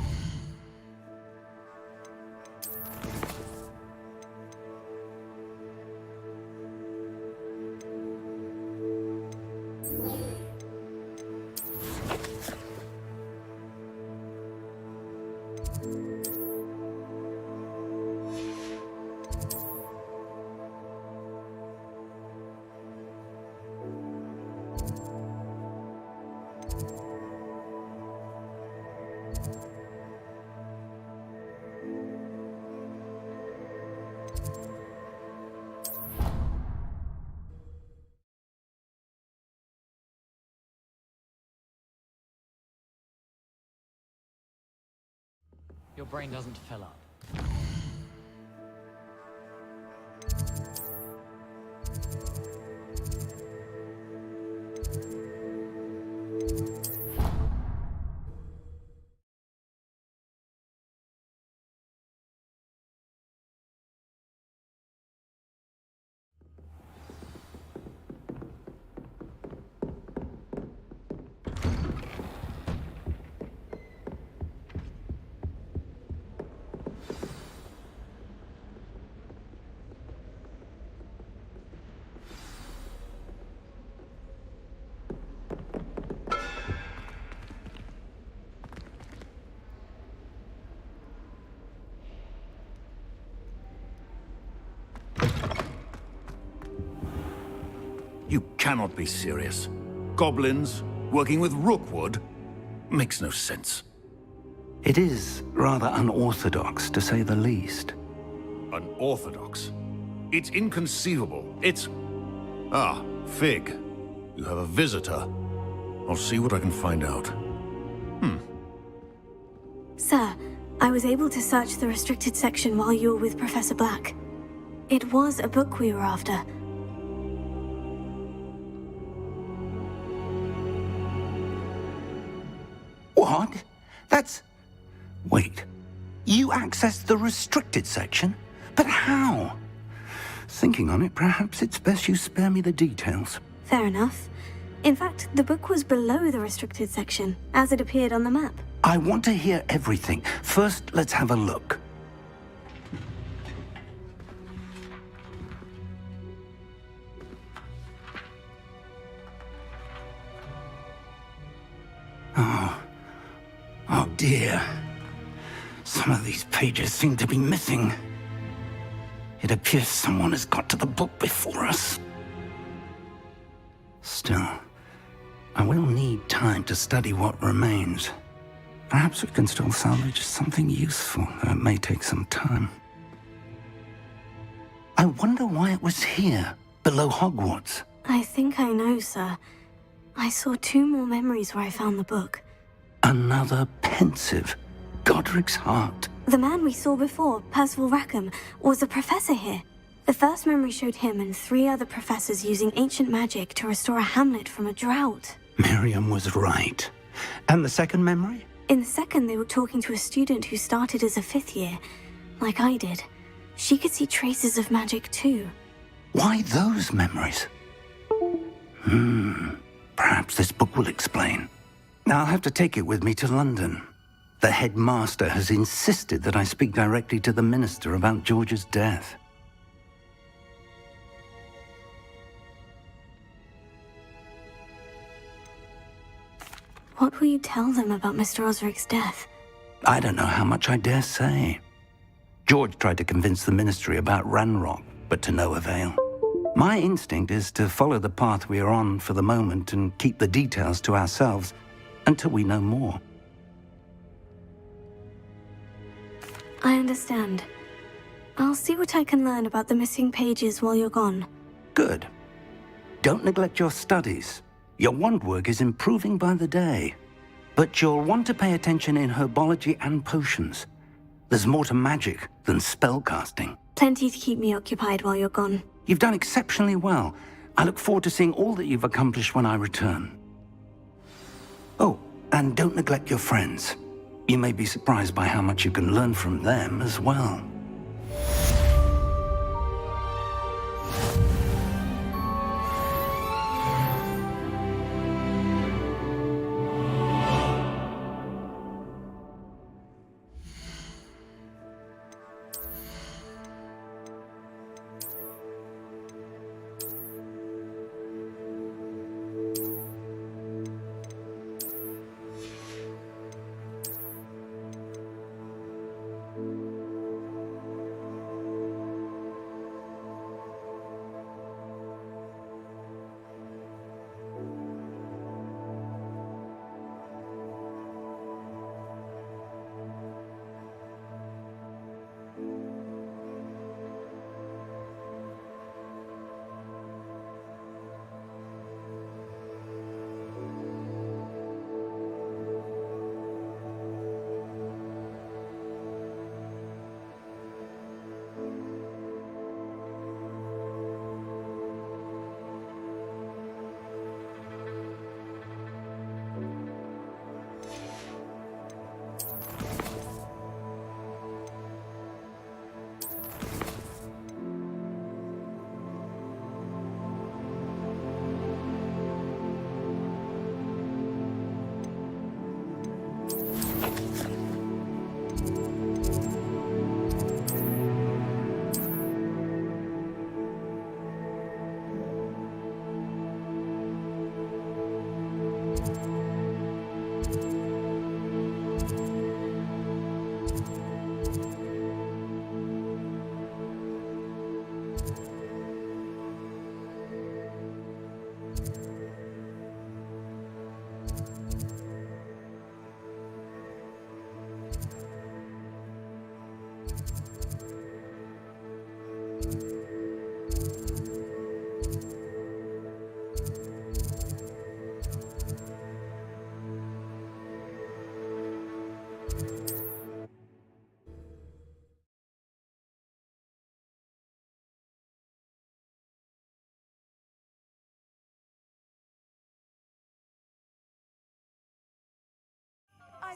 Your brain doesn't fill up. You cannot be serious. Goblins working with Rookwood makes no sense. It is rather unorthodox, to say the least. Unorthodox? It's inconceivable. It's... Ah, Fig. You have a visitor. I'll see what I can find out. Sir, I was able to search the restricted section while you were with Professor Black. It was a book we were after. What? That's... Wait. You accessed the restricted section? But how? Thinking on it, perhaps it's best you spare me the details. Fair enough. In fact, the book was below the restricted section, as it appeared on the map. I want to hear everything. First, let's have a look. Oh dear. Some of these pages seem to be missing. It appears someone has got to the book before us. Still, I will need time to study what remains. Perhaps we can still salvage something useful, though it may take some time. I wonder why it was here, below Hogwarts. I think I know, sir. I saw 2 more memories where I found the book. Another pensive. Godric's heart. The man we saw before, Percival Rackham, was a professor here. The first memory showed him and 3 other professors using ancient magic to restore a hamlet from a drought. Miriam was right. And the second memory? In the second, they were talking to a student who started as a 5th year, like I did. She could see traces of magic too. Why those memories? Perhaps this book will explain. Now I'll have to take it with me to London. The headmaster has insisted that I speak directly to the minister about George's death. What will you tell them about Mr. Osric's death? I don't know how much I dare say. George tried to convince the Ministry about Ranrock, but to no avail. My instinct is to follow the path we are on for the moment and keep the details to ourselves until we know more. I understand. I'll see what I can learn about the missing pages while you're gone. Good. Don't neglect your studies. Your wand work is improving by the day. But you'll want to pay attention in herbology and potions. There's more to magic than spellcasting. Plenty to keep me occupied while you're gone. You've done exceptionally well. I look forward to seeing all that you've accomplished when I return. Oh, and don't neglect your friends. You may be surprised by how much you can learn from them as well.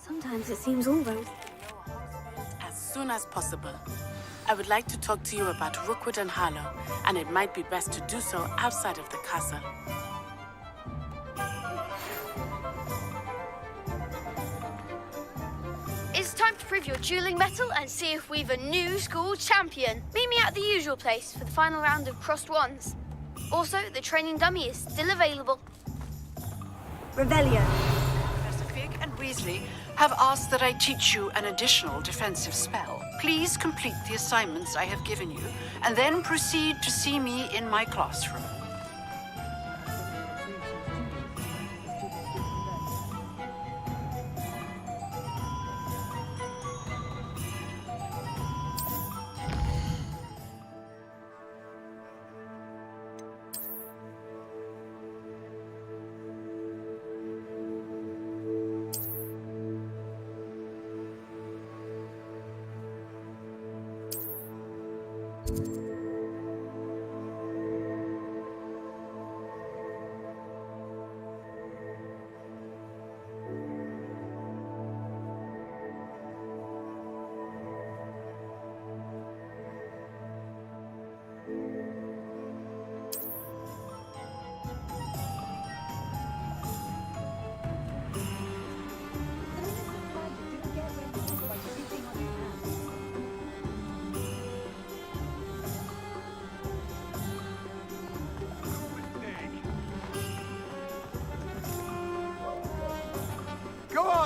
Sometimes it seems all those. As soon as possible. I would like to talk to you about Rookwood and Harlow, and it might be best to do so outside of the castle. It's time to prove your dueling mettle and see if we've a new school champion. Meet me at the usual place for the final round of crossed wands. Also, the training dummy is still available. Revelio. Professor Fig and Weasley have asked that I teach you an additional defensive spell. Please complete the assignments I have given you, and then proceed to see me in my classroom.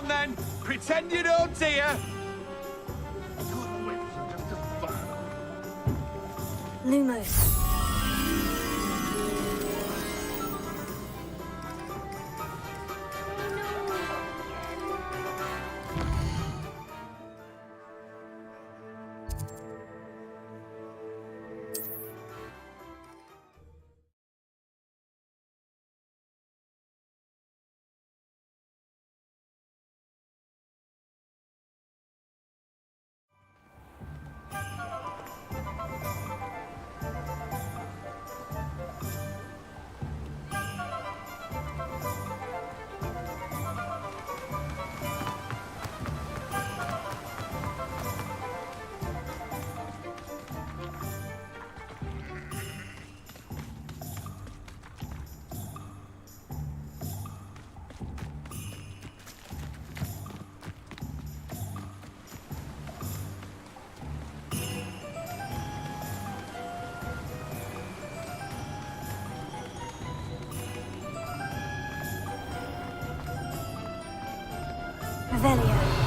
on then. Pretend you don't hear. Lumos. Revelio.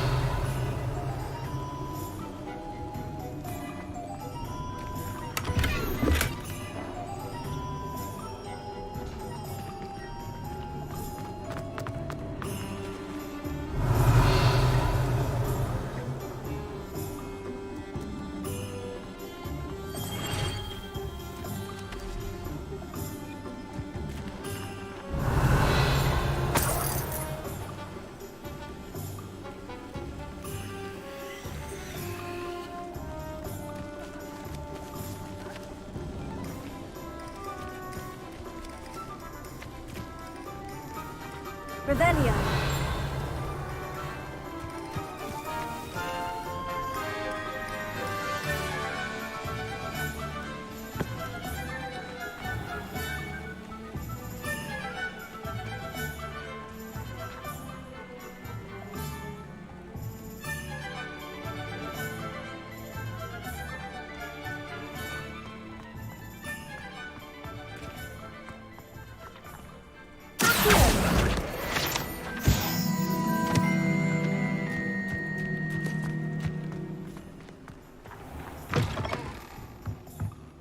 Revelio.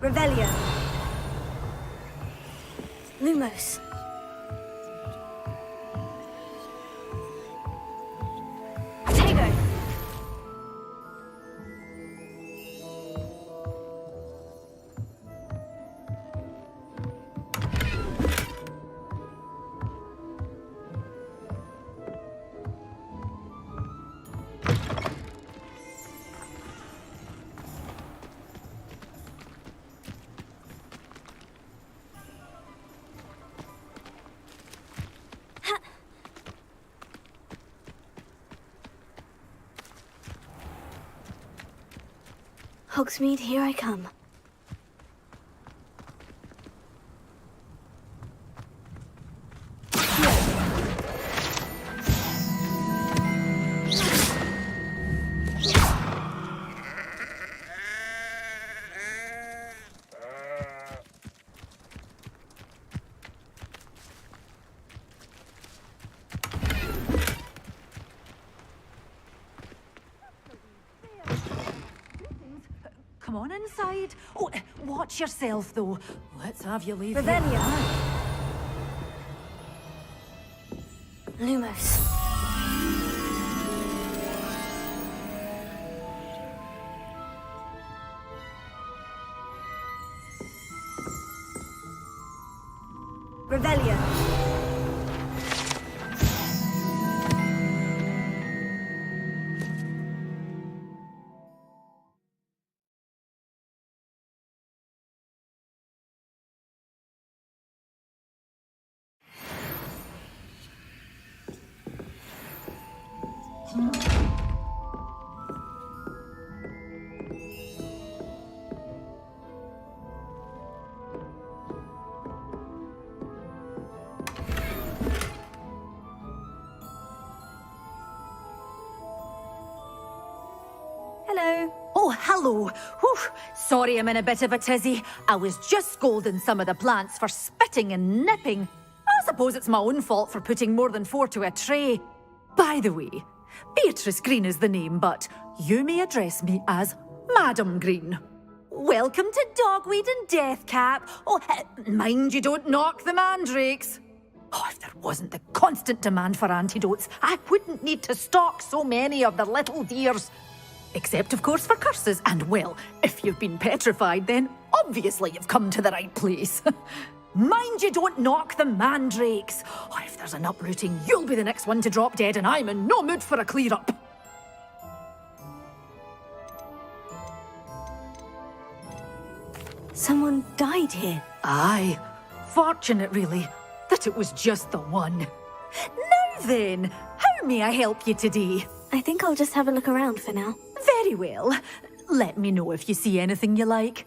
Revelio. Lumos. Tego. Hogsmeade, here I come. Come on inside. Oh, watch yourself, though. Let's have you leave Revelio. here. Lumos. Revelio. Hello. Oh, hello. Whew. Sorry I'm in a bit of a tizzy. I was just scolding some of the plants for spitting and nipping. I suppose it's my own fault for putting more than 4 to a tray. By the way, Beatrice Green is the name, but you may address me as Madam Green. Welcome to Dogweed and Deathcap. Oh, mind you don't knock the mandrakes. Oh, if there wasn't the constant demand for antidotes, I wouldn't need to stock so many of the little dears. Except, of course, for curses. And, well, if you've been petrified, then obviously you've come to the right place. Mind you don't knock the mandrakes. Oh, if there's an uprooting, you'll be the next one to drop dead, and I'm in no mood for a clear-up. Someone died here. Aye. Fortunate, really, that it was just the one. Now then, how may I help you today? I think I'll just have a look around for now. Very well. Let me know if you see anything you like.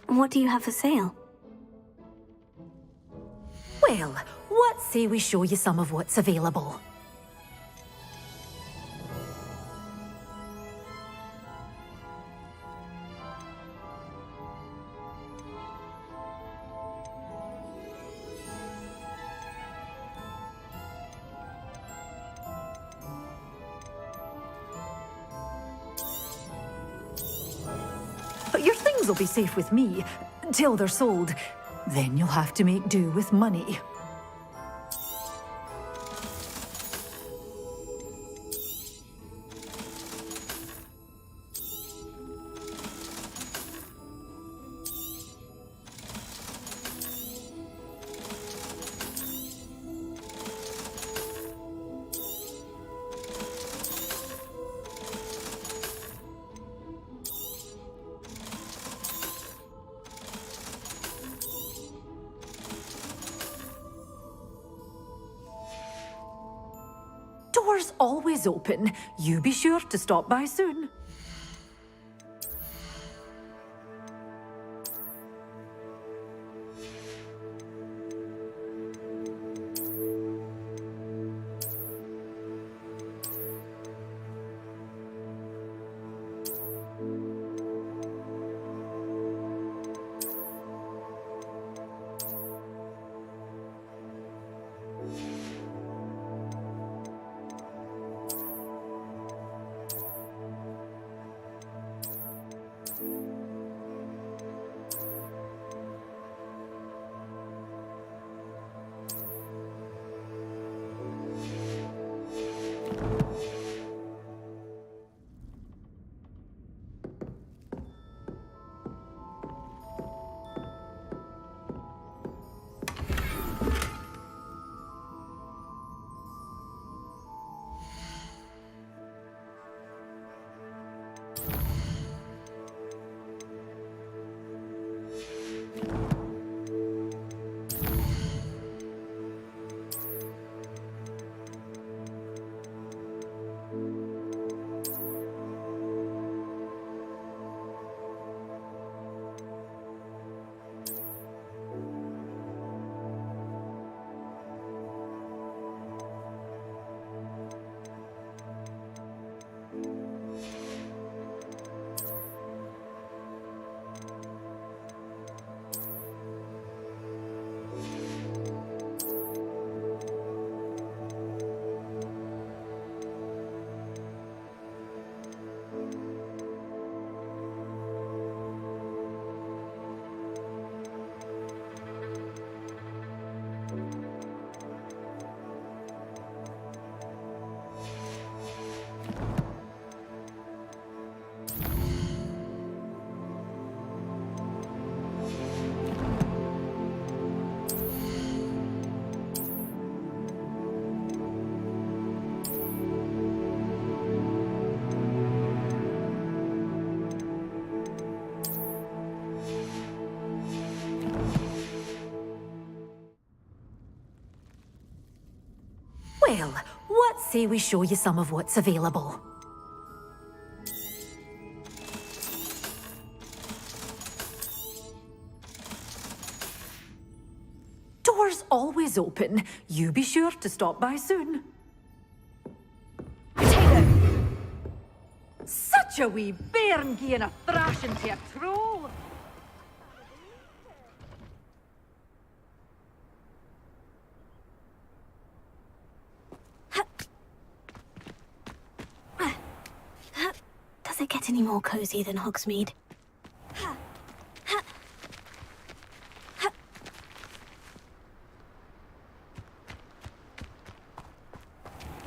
What do you have for sale? Well, what say we show you some of what's available? But your things will be safe with me, till they're sold. Then you'll have to make do with money. Doors always open. You be sure to stop by soon. Well, what say we show you some of what's available? Doors always open. You be sure to stop by soon. Such a wee bairn gieing a thrashing to a troll. Does it get any more cozy than Hogsmeade?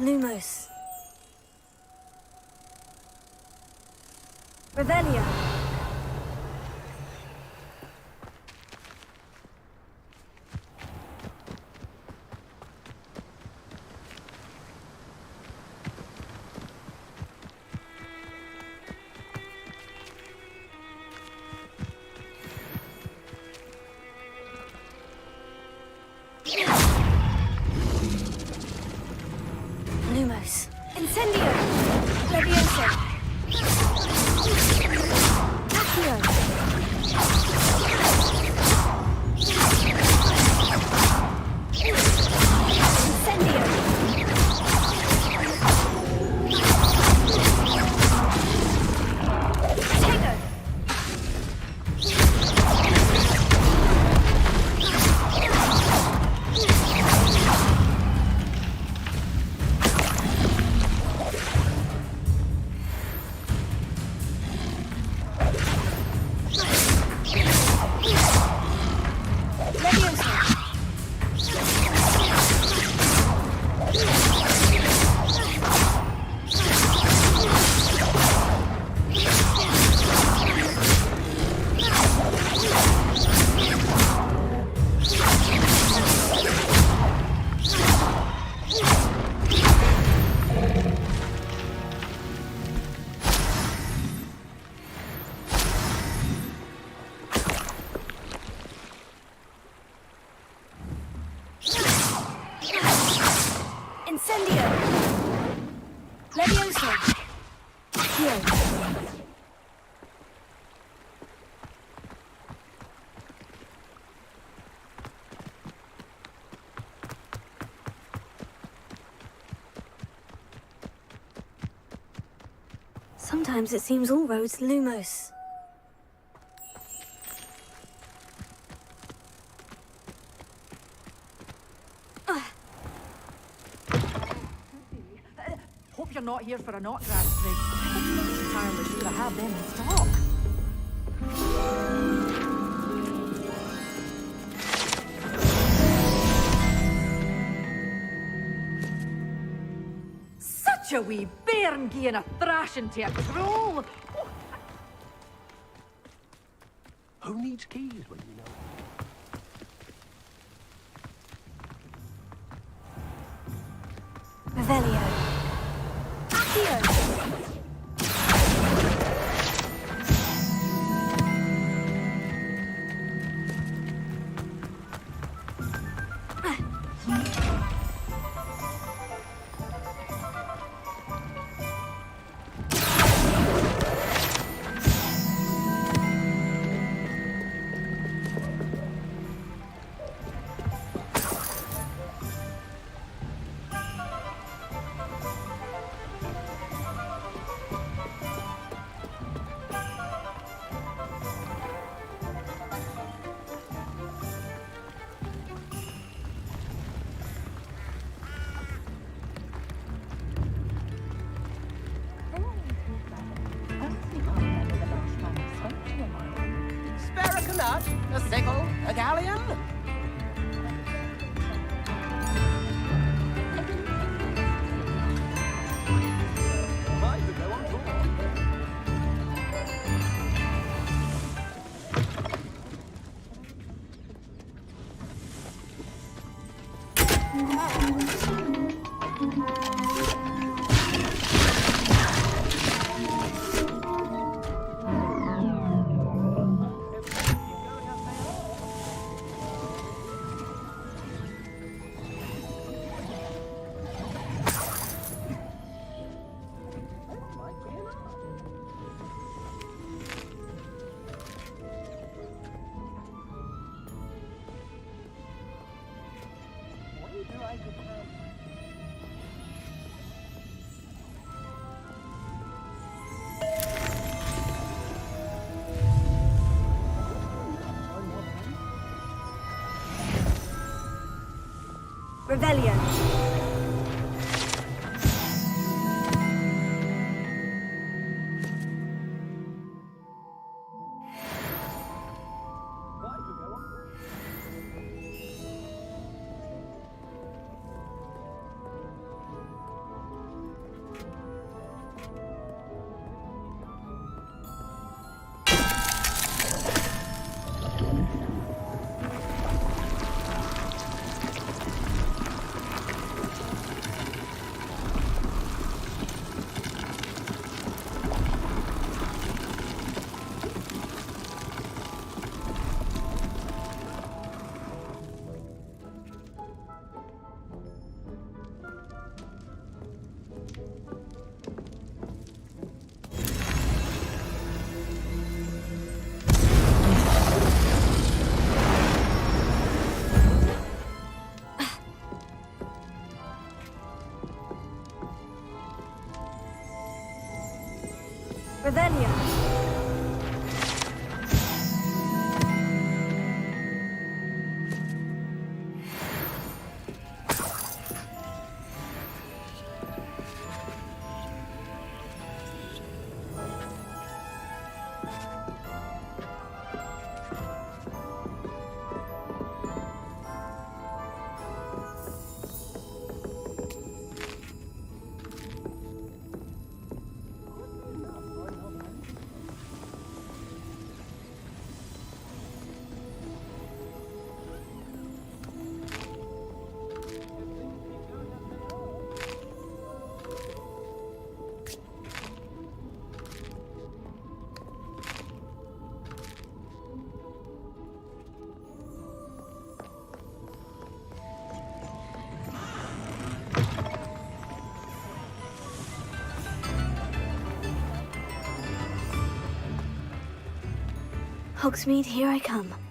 Lumos. Revelio. Lumos. Incendio. Levioso. Sometimes it seems all roads Lumos. Hope you're not here for a knot grab, Craig. I'm not entirely sure I have them in stock. Such a wee bairn gieing a thrashing to a troll. Who needs keys when you know? Revelio. Accio. A sickle, a galleon? Revelio. Revelio. Hogsmeade, here I come.